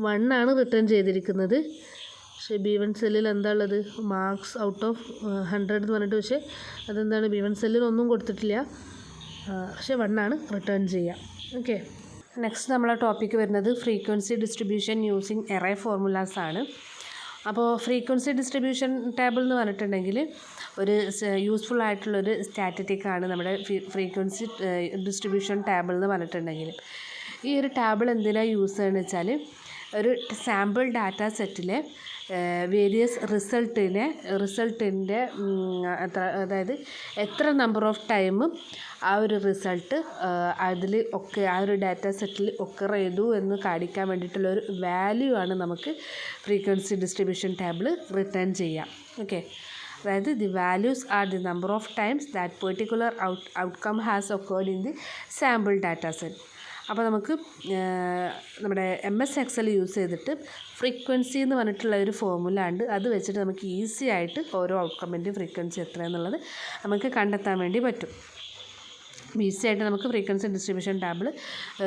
1 ആണ് റിട്ടേൺ ചെയ്തിരിക്കുന്നത്. പക്ഷേ B1 സെല്ലിൽ എന്താ ഉള്ളത്? മാർക്സ് ഔട്ട് ഓഫ് 100 എന്ന് പറഞ്ഞിട്ട്, പക്ഷേ അതെന്താണ് B1 സെല്ലിൽ ഒന്നും കൊടുത്തിട്ടില്ല. പക്ഷേ 1 ആണ് റിട്ടേൺ ചെയ്യുക. ഓക്കെ, നെക്സ്റ്റ് നമ്മളെ ടോപ്പിക്ക് വരുന്നത് frequency distribution using array formulas ആണ്. അപ്പോൾ ഫ്രീക്വൻസി ഡിസ്ട്രിബ്യൂഷൻ ടേബിൾ എന്ന് പറഞ്ഞിട്ടുണ്ടെങ്കിൽ ഒരു യൂസ്ഫുൾ ആയിട്ടുള്ളൊരു സ്റ്റാറ്റിറ്റിക്കാണ് നമ്മുടെ ഫ്രീക്വൻസി ഡിസ്ട്രിബ്യൂഷൻ ടേബിൾ എന്ന് പറഞ്ഞിട്ടുണ്ടെങ്കിൽ. ഈ ഒരു ടേബിൾ എന്തിനാണ് യൂസ് ചെയ്യുന്നത് വെച്ചാൽ ഒരു സാമ്പിൾ ഡാറ്റ സെറ്റിലെ വേരിയസ് റിസൾട്ടിൻ്റെ അതായത് എത്ര നമ്പർ ഓഫ് ടൈം ആ ഒരു റിസൾട്ട് അതിൽ ഒക്കെ ആ ഒരു ഡാറ്റ സെറ്റിൽ ഒക്കർ ചെയ്തു എന്ന് കാണിക്കാൻ വേണ്ടിയിട്ടുള്ള ഒരു വാല്യൂ ആണ് നമുക്ക് ഫ്രീക്വൻസി ഡിസ്ട്രിബ്യൂഷൻ ടേബിൾ റിട്ടേൺ ചെയ്യാം. ഓക്കെ, അതായത് the values are the number of times that particular outcome has occurred in the sample data set. അപ്പോൾ നമുക്ക് നമ്മുടെ MS Excel യൂസ് ചെയ്തിട്ട് ഫ്രീക്വൻസി എന്ന് പറഞ്ഞിട്ടുള്ള ഒരു ഫോർമുല ഉണ്ട്. അത് വെച്ചിട്ട് നമുക്ക് ഈസി ആയിട്ട് ഓരോ ഔട്ട്കമ്മിൻ്റെയും ഫ്രീക്വൻസി എത്രയെന്നുള്ളത് നമുക്ക് കണ്ടെത്താൻ വേണ്ടി പറ്റും. ഈസി ആയിട്ട് നമുക്ക് ഫ്രീക്വൻസി ഡിസ്ട്രിബ്യൂഷൻ ടേബിൾ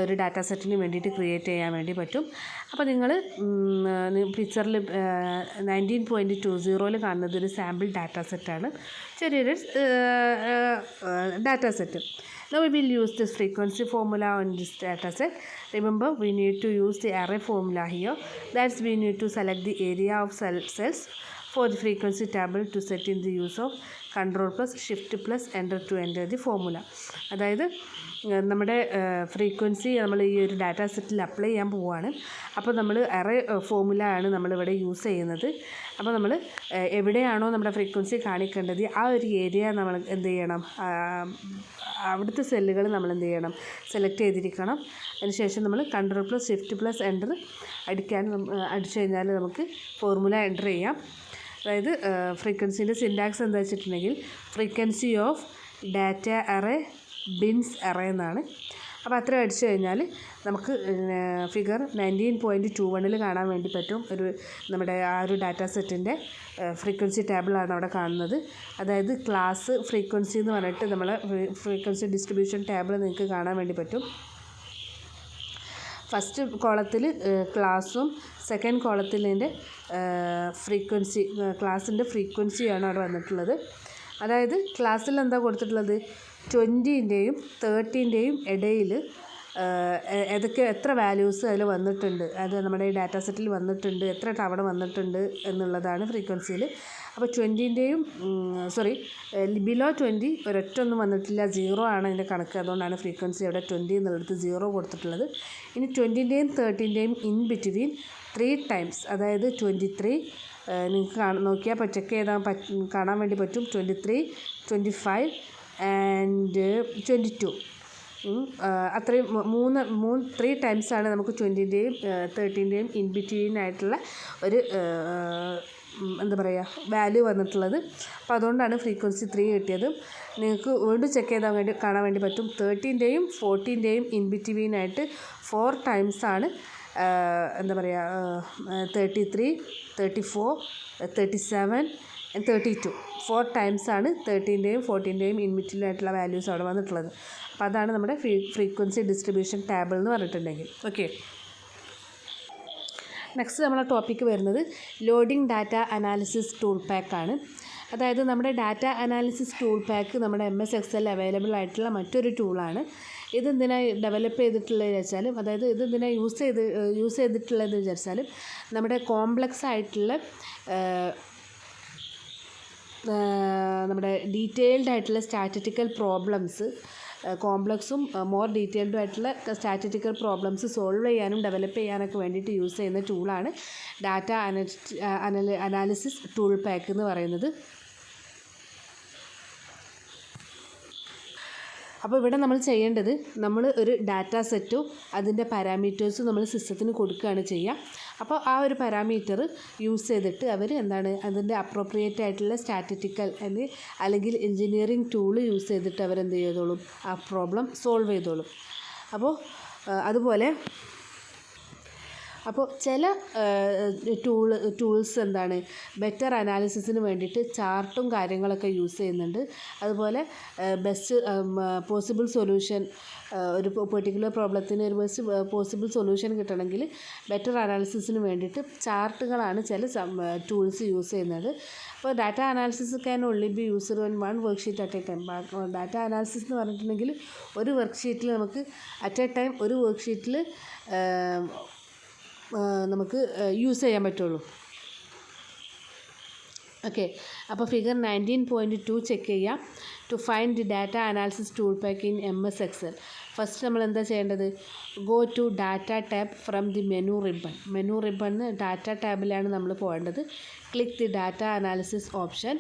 ഒരു ഡാറ്റ സെറ്റിന് വേണ്ടിയിട്ട് ക്രിയേറ്റ് ചെയ്യാൻ വേണ്ടി പറ്റും. അപ്പോൾ നിങ്ങൾ പിക്ചറിൽ 19.20 കാണുന്നത് ഒരു സാമ്പിൾ ഡാറ്റ സെറ്റാണ്, ചെറിയൊരു data set. Now we will use this frequency formula on this data set. Remember, we need to use the array formula here. That's we need to select the area of cells for the frequency table to set in the use of Ctrl+Shift+ Enter to enter the formula. അതായത് നമ്മുടെ frequency നമ്മൾ ഈ ഒരു data സെറ്റിൽ apply ചെയ്യാൻ പോവുകയാണ്. അപ്പോൾ നമ്മൾ array formula ആണ് നമ്മളിവിടെ യൂസ് ചെയ്യുന്നത്. അപ്പോൾ നമ്മൾ എവിടെയാണോ നമ്മുടെ ഫ്രീക്വൻസി കാണിക്കേണ്ടത് ആ ഒരു ഏരിയ നമ്മൾ എന്ത് ചെയ്യണം, അവിടുത്തെ സെല്ലുകൾ നമ്മൾ എന്ത് ചെയ്യണം, സെലക്ട് ചെയ്തിരിക്കണം. അതിനുശേഷം നമ്മൾ Ctrl+Shift+Enter അടിച്ചു കഴിഞ്ഞാൽ നമുക്ക് ഫോർമുല എൻ്റർ ചെയ്യാം. അതായത് ഫ്രീക്വൻസീൻ്റെ സിൻറ്റാക്സ് എന്താ വെച്ചിട്ടുണ്ടെങ്കിൽ frequency of data array bins array എന്നാണ്. അപ്പോൾ അത്ര അടിച്ചു കഴിഞ്ഞാൽ നമുക്ക് ഫിഗർ 19.21 കാണാൻ വേണ്ടി പറ്റും. നമ്മുടെ ആ ഒരു ഡാറ്റാ സെറ്റിൻ്റെ ഫ്രീക്വൻസി ടേബിളാണ് അവിടെ കാണുന്നത്. അതായത് ക്ലാസ് ഫ്രീക്വൻസി എന്ന് പറഞ്ഞിട്ട് നമ്മളെ ഫ്രീക്വൻസി ഡിസ്ട്രിബ്യൂഷൻ ടേബിൾ നിങ്ങൾക്ക് കാണാൻ വേണ്ടി പറ്റും. ഫസ്റ്റ് കോളത്തിൽ ക്ലാസ്സും സെക്കൻഡ് കോളത്തിൻ്റെ ഫ്രീക്വൻസി, ക്ലാസ്സിൻ്റെ ഫ്രീക്വൻസിയാണ് അവിടെ വന്നിട്ടുള്ളത്. അതായത് ക്ലാസ്സിൽ എന്താ കൊടുത്തിട്ടുള്ളത്, 20ൻ്റെയും 30ൻ്റെയും ഇടയിൽ എത്ര വാല്യൂസ് അതിൽ വന്നിട്ടുണ്ട്, അത് നമ്മുടെ ഈ ഡാറ്റാ സെറ്റിൽ വന്നിട്ടുണ്ട്, എത്ര തവണ വന്നിട്ടുണ്ട് എന്നുള്ളതാണ് ഫ്രീക്വൻസിയിൽ. അപ്പോൾ 20ൻ്റെയും ബിലോ 20 ഒരൊറ്റൊന്നും വന്നിട്ടില്ല, 0 ആണ് അതിൻ്റെ കണക്ക്. അതുകൊണ്ടാണ് ഫ്രീക്വൻസി അവിടെ 20 എന്നുള്ളത് 0 കൊടുത്തിട്ടുള്ളത്. ഇനി 20ൻ്റെയും 30ൻ്റെയും ഇൻ ബിറ്റ്വീൻ 3 ടൈംസ്, അതായത് 23 നിങ്ങൾക്ക് നോക്കിയാൽ ചെക്ക് ചെയ്താൽ കാണാൻ വേണ്ടി പറ്റും. 23, 25 ആൻഡ് 22 അത്രയും 3 ടൈംസാണ് നമുക്ക് 20ൻ്റെയും 30ൻ്റെയും ഇൻ ബിറ്റ്വീൻ ആയിട്ടുള്ള ഒരു എന്താ പറയുക വാല്യൂ വന്നിട്ടുള്ളത്. അപ്പോൾ അതുകൊണ്ടാണ് ഫ്രീക്വൻസി 3 കിട്ടിയത്. നിങ്ങൾക്ക് വീണ്ടും ചെക്ക് ചെയ്താൽ കാണാൻ വേണ്ടി പറ്റും. 30ൻ്റെയും 40ൻ്റെയും ഇൻ ബിറ്റ്വീൻ ആയിട്ട് 4 ടൈംസാണ് എന്താ പറയുക 33, 34, 37 and 32 4 ടൈംസാണ് 30ൻ്റെയും 40ൻ്റെയും ഇൻ ബിറ്റ്വീൻ ആയിട്ടുള്ള വാല്യൂസ് അവിടെ വന്നിട്ടുള്ളത്. അപ്പോൾ അതാണ് നമ്മുടെ ഫ്രീക്വൻസി ഡിസ്ട്രിബ്യൂഷൻ ടേബിൾ എന്ന് പറഞ്ഞിട്ടുണ്ടെങ്കിൽ. ഓക്കെ, നെക്സ്റ്റ് നമ്മളെ ടോപ്പിക്ക് വരുന്നത് ലോഡിംഗ് ഡാറ്റ അനാലിസിസ് ടൂൾ പാക്കാണ്. അതായത് നമ്മുടെ ഡാറ്റ അനാലിസിസ് ടൂൾ പാക്ക് നമ്മുടെ MS Excel അവൈലബിൾ ആയിട്ടുള്ള മറ്റൊരു ടൂളാണ്. ഇതെന്തിനാണ് ഡെവലപ്പ് ചെയ്തിട്ടുള്ളത് വെച്ചാലും, അതായത് ഇതെന്തിനാണ് യൂസ് ചെയ്തിട്ടുള്ളത് വിചാരിച്ചാലും, നമ്മുടെ കോംപ്ലക്സ് ആയിട്ടുള്ള നമ്മുടെ ഡീറ്റെയിൽഡ് ആയിട്ടുള്ള സ്റ്റാറ്റിസ്റ്റിക്കൽ പ്രോബ്ലംസ്, കോംപ്ലക്സും മോർ ഡീറ്റെയിൽഡും ആയിട്ടുള്ള സ്റ്റാറ്റിസ്റ്റിക്കൽ പ്രോബ്ലംസ് സോൾവ് ചെയ്യാനും ഡെവലപ്പ് ചെയ്യാനൊക്കെ വേണ്ടിയിട്ട് യൂസ് ചെയ്യുന്ന ടൂളാണ് ഡാറ്റ അനാലിസിസ് ടൂൾ പാക്ക് എന്ന് പറയുന്നത്. അപ്പോൾ ഇവിടെ നമ്മൾ ചെയ്യേണ്ടത്, നമ്മൾ ഒരു ഡാറ്റാ സെറ്റും അതിൻ്റെ പാരാമീറ്റേഴ്സും നമ്മൾ സിസ്റ്റത്തിന് കൊടുക്കുകയാണ് ചെയ്യുക. അപ്പോൾ ആ ഒരു പാരാമീറ്റർ യൂസ് ചെയ്തിട്ട് അവർ അതിൻ്റെ അപ്രോപ്രിയേറ്റ് ആയിട്ടുള്ള സ്റ്റാറ്റിസ്റ്റിക്കൽ അല്ലെങ്കിൽ എഞ്ചിനീയറിംഗ് ടൂള് യൂസ് ചെയ്തിട്ട് അവരെന്ത് ചെയ്തോളും, ആ പ്രോബ്ലം സോൾവ് ചെയ്തോളും. അപ്പോൾ ചില ടൂൾസ് ബെറ്റർ അനാലിസിസിന് വേണ്ടിയിട്ട് ചാർട്ടും കാര്യങ്ങളൊക്കെ യൂസ് ചെയ്യുന്നുണ്ട്. അതുപോലെ ബെസ്റ്റ് പോസിബിൾ സൊല്യൂഷൻ, ഒരു പെർട്ടിക്കുലർ പ്രോബ്ലത്തിന് ഒരു ബെസ്റ്റ് പോസിബിൾ സൊല്യൂഷൻ കിട്ടണമെങ്കിൽ ബെറ്റർ അനാലിസിസിന് വേണ്ടിയിട്ട് ചാർട്ടുകളാണ് ചില ടൂൾസ് യൂസ് ചെയ്യുന്നത്. അപ്പോൾ data analysis can only be used on 1 worksheet at A time. Data analysis എന്ന് പറഞ്ഞിട്ടുണ്ടെങ്കിൽ ഒരു വർക്ക്ഷീറ്റിൽ നമുക്ക് അറ്റ് എ ടൈം ഒരു വർക്ക്ഷീറ്റിൽ നമുക്ക് യൂസ് ചെയ്യാൻ പറ്റുള്ളൂ. ഓക്കെ, അപ്പോൾ ഫിഗർ 19.2 ചെക്ക് ചെയ്യാം. To find the data analysis tool pack in MS Excel. First നമ്മൾ എന്താ ചെയ്യേണ്ടത്, go to data tab from the menu ribbon data ടാബിലാണ് നമ്മൾ പോകേണ്ടത്. Click the data analysis option.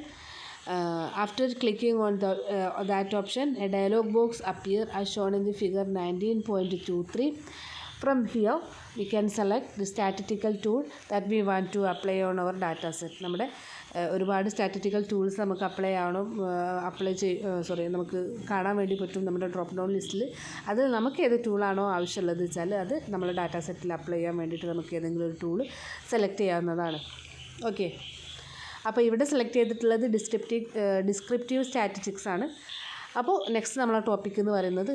After clicking on that option a dialog box appear as shown in the figure 19.23. From here we can select the statistical tool that we want to apply on our data set. നമ്മുടെ ഒരുപാട് statistical tools നമുക്ക് നമുക്ക് കാണാൻ വേണ്ടി പറ്റും നമ്മുടെ drop down ലിസ്റ്റിൽ. അത് നമുക്ക് ഏത് ടൂളാണോ ആവശ്യമുള്ളത് വെച്ചാൽ അത് നമ്മൾ ഡാറ്റാ സെറ്റിൽ അപ്ലൈ ചെയ്യാൻ വേണ്ടിയിട്ട് നമുക്ക് ഏതെങ്കിലും ഒരു ടൂൾ സെലക്ട് ചെയ്യാവുന്നതാണ്. ഓക്കെ, അപ്പോൾ ഇവിടെ സെലക്ട് ചെയ്തിട്ടുള്ളത് ഡിസ്ക്രിപ്റ്റീവ് സ്റ്റാറ്റിസ്റ്റിക്സ് ആണ്. അപ്പോൾ നെക്സ്റ്റ് നമ്മളെ ടോപ്പിക് എന്ന് പറയുന്നത്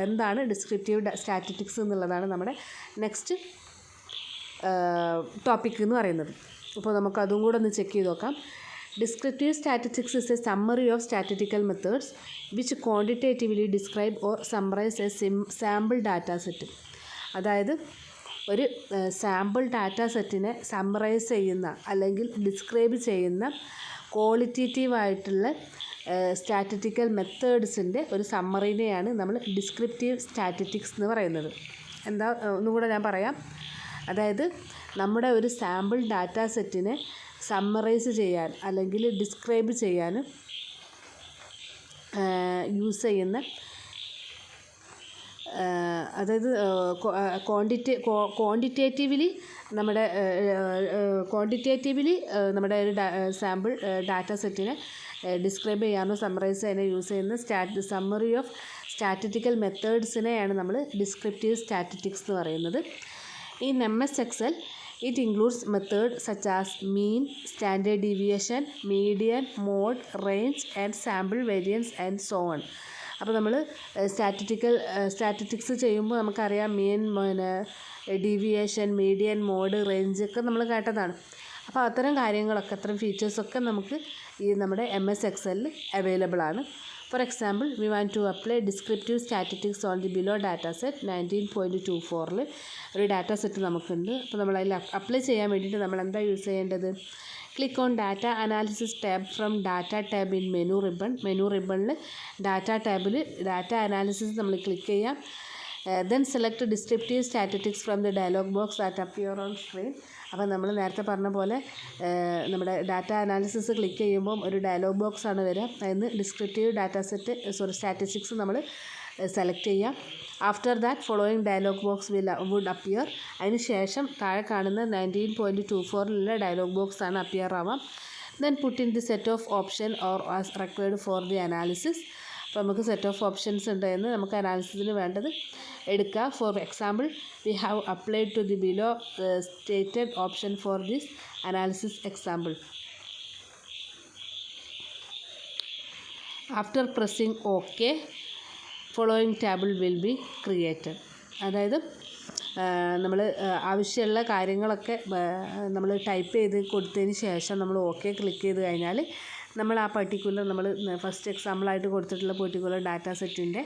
എന്താണ് ഡിസ്ക്രിപ്റ്റീവ് സ്റ്റാറ്റിസ്റ്റിക്സ് എന്നുള്ളതാണ് നമ്മുടെ നെക്സ്റ്റ് ടോപ്പിക് എന്ന് പറയുന്നത്. അപ്പോൾ നമുക്ക് അതും കൂടെ ഒന്ന് ചെക്ക് ചെയ്ത് നോക്കാം. Descriptive statistics is A summary of statistical methods which quantitatively describe or summarise A sample data set. അതായത് ഒരു സാമ്പിൾ ഡാറ്റാ സെറ്റിനെ സമ്മറൈസ് ചെയ്യുന്ന അല്ലെങ്കിൽ ഡിസ്ക്രൈബ് ചെയ്യുന്ന ക്വാളിറ്റേറ്റീവായിട്ടുള്ള സ്റ്റാറ്റിറ്റിക്കൽ മെത്തേഡ്സിൻ്റെ ഒരു സമ്മറിനെയാണ് നമ്മൾ ഡിസ്ക്രിപ്റ്റീവ് സ്റ്റാറ്റിറ്റിക്സ് എന്ന് പറയുന്നത്. എന്താ ഒന്നുകൂടെ ഞാൻ പറയാം. അതായത് നമ്മുടെ ഒരു സാമ്പിൾ ഡാറ്റ സെറ്റിനെ സമ്മറൈസ് ചെയ്യാൻ അല്ലെങ്കിൽ ഡിസ്ക്രൈബ് ചെയ്യാൻ യൂസ് ചെയ്യുന്ന, അതായത് ക്വാണ്ടിറ്റേറ്റീവ്ലി നമ്മുടെ ഒരു സാമ്പിൾ ഡാറ്റ സെറ്റിനെ ഡിസ്ക്രൈബ് ചെയ്യാനോ സമ്മറൈസ് ചെയ്യാനോ യൂസ് ചെയ്യുന്ന സമ്മറി ഓഫ് സ്റ്റാറ്റിറ്റിക്കൽ മെത്തേഡ്സിനെയാണ് നമ്മൾ ഡിസ്ക്രിപ്റ്റീവ് സ്റ്റാറ്റിറ്റിക്സ് എന്ന് പറയുന്നത്. In MS Excel, it includes methods such as mean, standard deviation, median, mode, range and sample variance and so on. അപ്പോൾ നമ്മൾ സ്റ്റാറ്റിറ്റിക്സ് ചെയ്യുമ്പോൾ നമുക്കറിയാം മീൻ, ഡീവിയേഷൻ, മീഡിയൻ, മോഡ്, റേഞ്ച് ഒക്കെ നമ്മൾ കേട്ടതാണ്. അപ്പോൾ അത്തരം കാര്യങ്ങളൊക്കെ, അത്തരം ഫീച്ചേഴ്സൊക്കെ നമുക്ക് ഈ നമ്മുടെ MS Excelൽ അവൈലബിൾ ആണ്. For example, we want to apply descriptive statistics on the below data set 19.24 ഒരു ഡാറ്റ സെറ്റ് നമുക്കുണ്ട്. അപ്പോൾ നമ്മളതിൽ അപ്ലൈ ചെയ്യാൻ വേണ്ടിയിട്ട് നമ്മൾ എന്താ യൂസ് ചെയ്യേണ്ടത്? Click on data analysis tab from data tab in menu റിബണിൽ ഡാറ്റ ടാബിൽ ഡാറ്റ അനാലിസിസ് നമ്മൾ ക്ലിക്ക് ചെയ്യാം. Then select descriptive statistics from the dialog box that appear on screen. അപ്പോൾ നമ്മൾ നേരത്തെ പറഞ്ഞ പോലെ നമ്മുടെ ഡാറ്റ അനാലിസിസ് ക്ലിക്ക് ചെയ്യുമ്പോൾ ഒരു ഡയലോഗ് ബോക്സ് ആണ് വരിക. അതിന് ഡിസ്ക്രിപ്റ്റീവ് സ്റ്റാറ്റിസ്റ്റിക്സ് നമ്മൾ സെലക്ട് ചെയ്യാം. After that following dialog box would appear. അതിന് ശേഷം താഴെ കാണുന്ന 19.24 ഡയലോഗ് ബോക്സ് ആണ് അപ്പിയർ ആവാം. Then put in the set of option or as required for the analysis. അപ്പോൾ നമുക്ക് സെറ്റ് ഓഫ് ഓപ്ഷൻസ് ഉണ്ടെന്ന് നമുക്ക് അനാലിസിസിന് വേണ്ടത് എടുക്കുക. For example, we have applied to the below stated option for this analysis example. After pressing okay, following table will be created. അതായത് നമ്മൾ ആവശ്യമുള്ള കാര്യങ്ങളൊക്കെ നമ്മൾ ടൈപ്പ് ചെയ്ത് കൊടുത്തതിന് ശേഷം നമ്മൾ ഓക്കെ ക്ലിക്ക് ചെയ്ത് കഴിഞ്ഞാൽ നമ്മൾ ആ പർട്ടിക്കുലർ നമ്മൾ ഫസ്റ്റ് എക്സാമ്പിളായിട്ട് കൊടുത്തിട്ടുള്ള പർട്ടിക്കുലർ ഡാറ്റ സെറ്റിൻ്റെ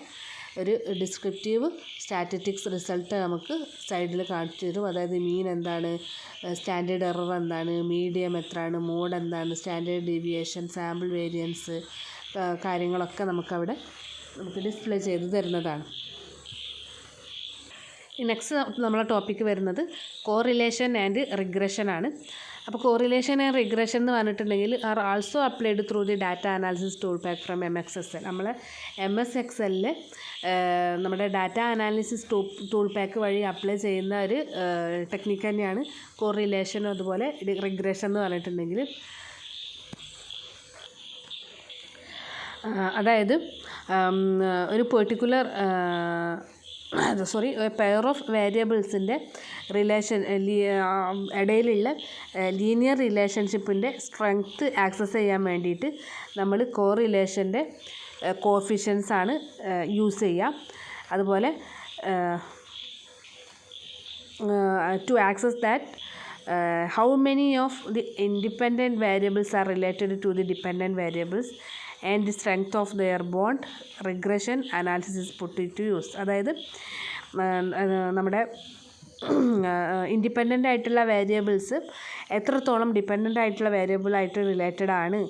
ഒരു ഡിസ്ക്രിപ്റ്റീവ് സ്റ്റാറ്റിറ്റിക്സ് റിസൾട്ട് നമുക്ക് സൈഡിൽ കാണിച്ചു തരും. അതായത് മീൻ എന്താണ്, സ്റ്റാൻഡേർഡ് എറർ എന്താണ്, മീഡിയം എത്രയാണ്, മോഡ് എന്താണ്, സ്റ്റാൻഡേർഡ് ഡീവിയേഷൻ, സാമ്പിൾ വേരിയൻസ് കാര്യങ്ങളൊക്കെ നമുക്ക് ഡിസ്പ്ലേ ചെയ്ത് തരുന്നതാണ്. നെക്സ്റ്റ് നമ്മളെ ടോപ്പിക്ക് വരുന്നത് കോറിലേഷൻ ആൻഡ് റിഗ്രഷൻ ആണ്. അപ്പോൾ കോറിലേഷൻ ആൻഡ് റിഗ്രഷൻ എന്ന് പറഞ്ഞിട്ടുണ്ടെങ്കിൽ are also applied through the data analysis tool pack from MS Excel. നമ്മൾ MS Excelൽ നമ്മുടെ ഡാറ്റ അനാലിസിസ് ടൂൾ പാക്ക് വഴി അപ്ലൈ ചെയ്യുന്ന ഒരു ടെക്നിക്ക് തന്നെയാണ് കോറിലേഷൻ അതുപോലെ റിഗ്രഷൻ എന്ന് പറഞ്ഞിട്ടുണ്ടെങ്കിൽ. അതായത് ഒരു പെർട്ടിക്കുലർ പെയർ ഓഫ് വേരിയബിൾസിൻ്റെ ഇടയിലുള്ള ലീനിയർ റിലേഷൻഷിപ്പിൻ്റെ സ്ട്രെങ്ത്ത് ആക്സസ് ചെയ്യാൻ വേണ്ടിയിട്ട് നമ്മൾ കോറിലേഷൻ്റെ കോഫിഷ്യൻസ് ആണ് യൂസ് ചെയ്യുക. അതുപോലെ to access that how many of the independent variables are related to the dependent variables and the strength of their bond, regression analysis put to use. അതായത് നമ്മുടെ independent ആയിട്ടുള്ള variables എത്രത്തോളം ഡിപ്പെൻഡൻ്റ് ആയിട്ടുള്ള വേരിയബിളായിട്ട് related ആണ്,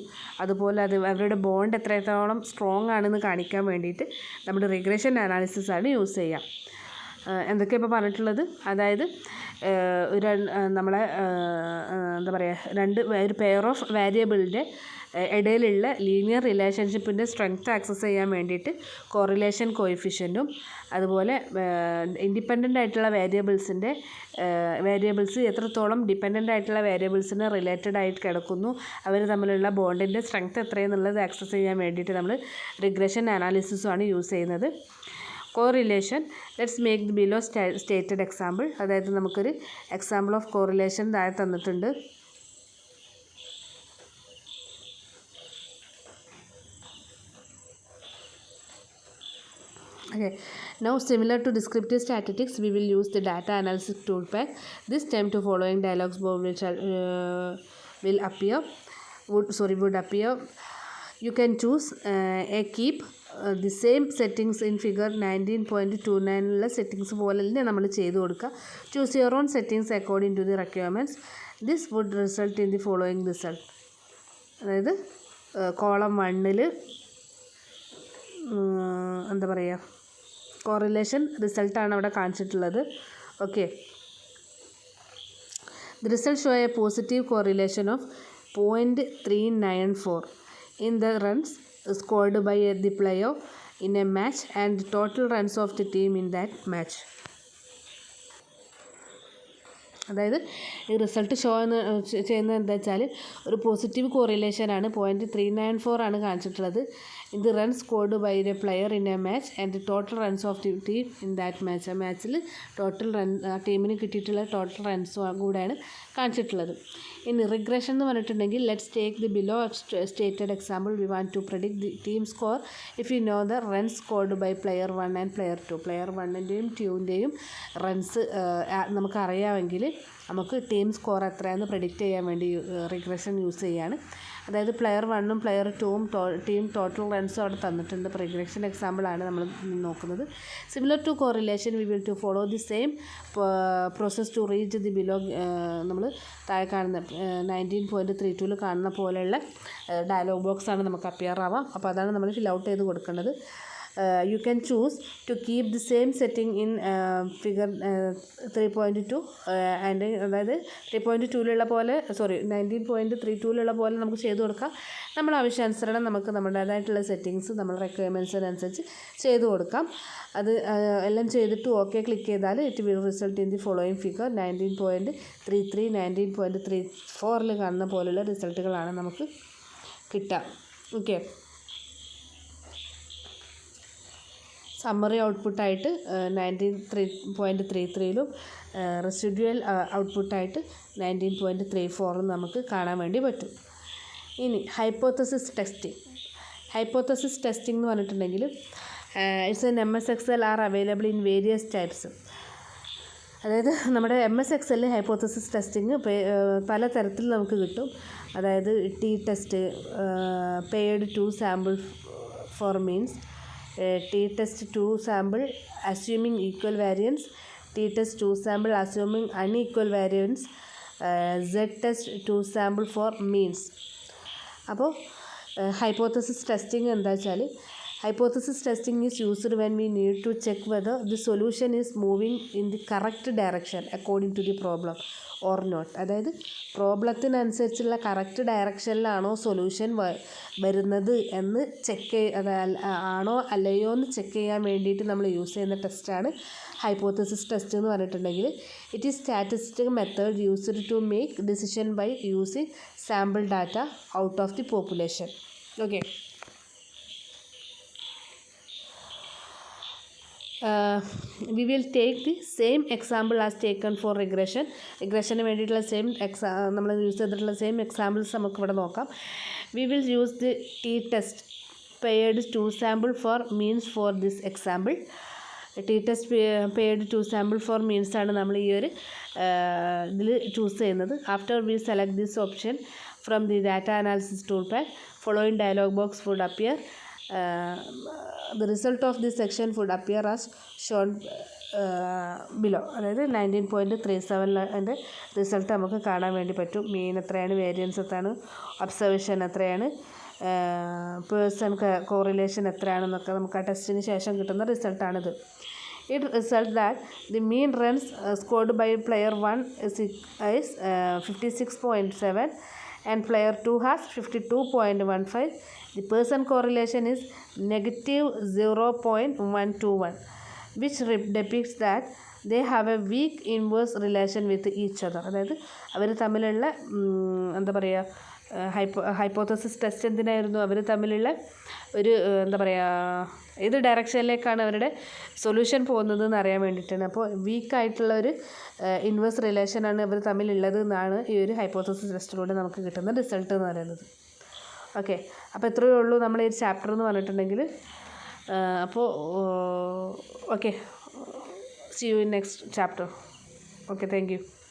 അതുപോലെ അവരുടെ ബോണ്ട് എത്രത്തോളം strong ആണെന്ന് കാണിക്കാൻ വേണ്ടിയിട്ട് നമ്മുടെ റിഗ്രഷൻ അനാലിസിസ് ആണ് യൂസ് ചെയ്യുക. എന്തൊക്കെയാണ് ഇപ്പോൾ പറഞ്ഞിട്ടുള്ളത്? അതായത് നമ്മളെ എന്താ പറയുക, ഒരു പെയർ ഓഫ് വേരിയബിളിൻ്റെ ഇടയിലുള്ള ലീനിയർ റിലേഷൻഷിപ്പിൻ്റെ സ്ട്രെങ്ത്ത് ആക്സസ് ചെയ്യാൻ വേണ്ടിയിട്ട് കോറിലേഷൻ കോഎഫിഷ്യൻറ്റും അതുപോലെ ഇൻഡിപെൻഡൻ്റ് ആയിട്ടുള്ള വേരിയബിൾസ് എത്രത്തോളം ഡിപ്പെൻഡൻ്റ് ആയിട്ടുള്ള വേരിയബിൾസിന് റിലേറ്റഡ് ആയിട്ട് കിടക്കുന്നു, അവർ തമ്മിലുള്ള ബോണ്ടിൻ്റെ സ്ട്രെങ്ത്ത് എത്രയെന്നുള്ളത് ആക്സസ് ചെയ്യാൻ വേണ്ടിയിട്ട് നമ്മൾ റിഗ്രഷൻ അനാലിസിസുമാണ് യൂസ് ചെയ്യുന്നത്. Correlation, let's make the below stated example. അതായത് നമുക്കൊരു എക്സാമ്പിൾ ഓഫ് കോറിലേഷൻ താഴെ തന്നിട്ടുണ്ട്. Okay, now similar to descriptive statistics, we will use the data analysis tool pack. This time to following dialogues which will appear, would appear. You can choose keep the same settings in figure 19.29 ഉള്ള settings പോലെ തന്നെ നമ്മൾ ചെയ്ത് കൊടുക്കുക. Choose your own settings according to the requirements. This would result in the following result. അതായത് column 1 എന്താ പറയുക correlation റിസൾട്ടാണ് അവിടെ കാണിച്ചിട്ടുള്ളത്. Okay, the result show a positive correlation of 0.394 in the runs scored by the player in a match and the total runs of the team in that match. അതായത് ഈ result show ചെയ്യുന്നത് എന്താ വെച്ചാൽ ഒരു positive കോറിലേഷനാണ്. 0.394 ആണ് കാണിച്ചിട്ടുള്ളത്. ഇത് run scored by a player in a match and total runs of the team in that match. ആ മാച്ചിൽ ടോട്ടൽ റൺ ആ ടീമിന് കിട്ടിയിട്ടുള്ള ടോട്ടൽ റൺസും കൂടെയാണ് കാണിച്ചിട്ടുള്ളത്. ഇനി റിഗ്രഷൻ എന്ന് പറഞ്ഞിട്ടുണ്ടെങ്കിൽ let's take the below stated example. We want to predict the team score if you know the run scored by player 1 and player 2. Player 1ൻ്റെയും 2ൻ്റെയും റൺസ് നമുക്കറിയാമെങ്കിൽ നമുക്ക് ടീം സ്കോർ എത്രയാണെന്ന് പ്രെഡിക്റ്റ് ചെയ്യാൻ വേണ്ടി റിഗ്രഷൻ യൂസ് ചെയ്യുകയാണ്. അതായത് പ്ലെയർ 1ഉം പ്ലെയർ 2ഉം ടീം ടോട്ടൽ റൺസും അവിടെ തന്നിട്ടുണ്ട്. റിഗ്രഷൻ എക്സാമ്പിളാണ് നമ്മൾ നോക്കുന്നത്. Similar to correlation we will to follow the same process to reach the below. നമ്മൾ താഴെ കാണുന്ന 19.32 കാണുന്ന പോലെയുള്ള ഡയലോഗ് ബോക്സാണ് നമുക്ക് അപ്പിയർ ആവാം. അപ്പോൾ അതാണ് നമ്മൾ ഫിൽ ഔട്ട് ചെയ്ത് കൊടുക്കേണ്ടത്. You can choose to keep the same setting in figure 3.2 and അതായത് 3.2 പോലെ 19.32 പോലെ നമുക്ക് ചെയ്ത് കൊടുക്കാം. നമ്മൾ ആവശ്യാനുസരണം നമുക്ക് നമ്മുടേതായിട്ടുള്ള സെറ്റിങ്സ് നമ്മൾ റിക്വയർമെൻറ്റ്സിനനുസരിച്ച് ചെയ്ത് കൊടുക്കാം. അത് എല്ലാം ചെയ്തിട്ട് ഓക്കെ ക്ലിക്ക് ചെയ്താൽ it will result in the following figure. 19.33 19.34 കാണുന്ന പോലുള്ള റിസൾട്ടുകളാണ് നമുക്ക് കിട്ടുക. ഓക്കെ, സമ്മറി ഔട്ട്പുട്ടായിട്ട് 93.33 റെസിഡ്യുവൽ ഔട്ട്പുട്ടായിട്ട് 19.34 നമുക്ക് കാണാൻ വേണ്ടി പറ്റും. ഇനി ഹൈപ്പോത്തസിസ് ടെസ്റ്റിംഗ്. ഹൈപ്പോത്തസിസ് ടെസ്റ്റിംഗ് എന്ന് പറഞ്ഞിട്ടുണ്ടെങ്കിൽ it's an MS Excel R available in various types. അതായത് നമ്മുടെ MS Excel ഹൈപ്പോത്തസിസ് ടെസ്റ്റിംഗ് പല തരത്തിൽ നമുക്ക് കിട്ടും. അതായത് T test, paired 2 sample for means, t-test 2 sample assuming equal variance, t-test 2 sample assuming unequal variance, z-test 2 sample for means. അപ്പോൾ hypothesis testing എന്താ വെച്ചാൽ hypothesis testing is used when we need to check whether the solution is moving in the correct direction according to the problem or not. അതായത് പ്രോബ്ലത്തിനനുസരിച്ചുള്ള correct ഡയറക്ഷനിലാണോ solution വരുന്നത് എന്ന് ആണോ അല്ലയോ എന്ന് ചെക്ക് ചെയ്യാൻ വേണ്ടിയിട്ട് നമ്മൾ യൂസ് ചെയ്യുന്ന ടെസ്റ്റാണ് ഹൈപ്പോത്തസിസ് ടെസ്റ്റ് എന്ന് പറഞ്ഞിട്ടുണ്ടെങ്കിൽ. It is statistical method used to make decision by using sample data out of the population. Okay, we will take the same example as taken for regression. റിഗ്രഷന് വേണ്ടിയിട്ടുള്ള നമ്മൾ use ചെയ്തിട്ടുള്ള same examples നമുക്ക് ഇവിടെ നോക്കാം. We will use the t-test paired 2 sample for means for this example. t-test paired 2 sample for means ആണ് നമ്മൾ ഈ ഒരു ഇതിൽ ചൂസ് ചെയ്യുന്നത്. After we select this option from the data analysis toolbar, following dialog box would appear. The result of this section would appear as shown below. അതായത് 19.37 result നമുക്ക് കാണാൻ വേണ്ടി പറ്റും. മീൻ എത്രയാണ്, വേരിയൻസ് എത്രയാണ്, ഒബ്സർവേഷൻ എത്രയാണ്, പേഴ്സൺ കോറിലേഷൻ എത്രയാണെന്നൊക്കെ നമുക്ക് ആ ടെസ്റ്റിന് ശേഷം കിട്ടുന്ന റിസൾട്ടാണിത്. It results that the mean runs scored by player 1 is 56.7 and player 2 has 52.15. The person correlation is negative 0.121, which depicts that they have a weak inverse relation with each other. അതായത് അവർ തമ്മിലുള്ള എന്താ പറയുക hypothesis test എന്തിനായിരുന്നു, അവർ തമ്മിലുള്ള ഒരു എന്താ പറയുക ഏത് ഡയറക്ഷനിലേക്കാണ് അവരുടെ സൊല്യൂഷൻ പോകുന്നതെന്ന് അറിയാൻ വേണ്ടിയിട്ടാണ്. അപ്പോൾ വീക്കായിട്ടുള്ള ഒരു ഇൻവേഴ്സ് റിലേഷനാണ് അവർ തമ്മിലുള്ളത് എന്നാണ് ഈ ഒരു ഹൈപ്പോത്തസിസ് ടെസ്റ്റിലൂടെ നമുക്ക് കിട്ടുന്ന റിസൾട്ട് എന്ന് പറയുന്നത്. ഓക്കെ, അപ്പോൾ ഇത്രയേ ഉള്ളൂ നമ്മൾ ഈ ചാപ്റ്റർ എന്ന് പറഞ്ഞിട്ടുണ്ടെങ്കിൽ. അപ്പോൾ okay, C you in next chapter. Okay, thank you.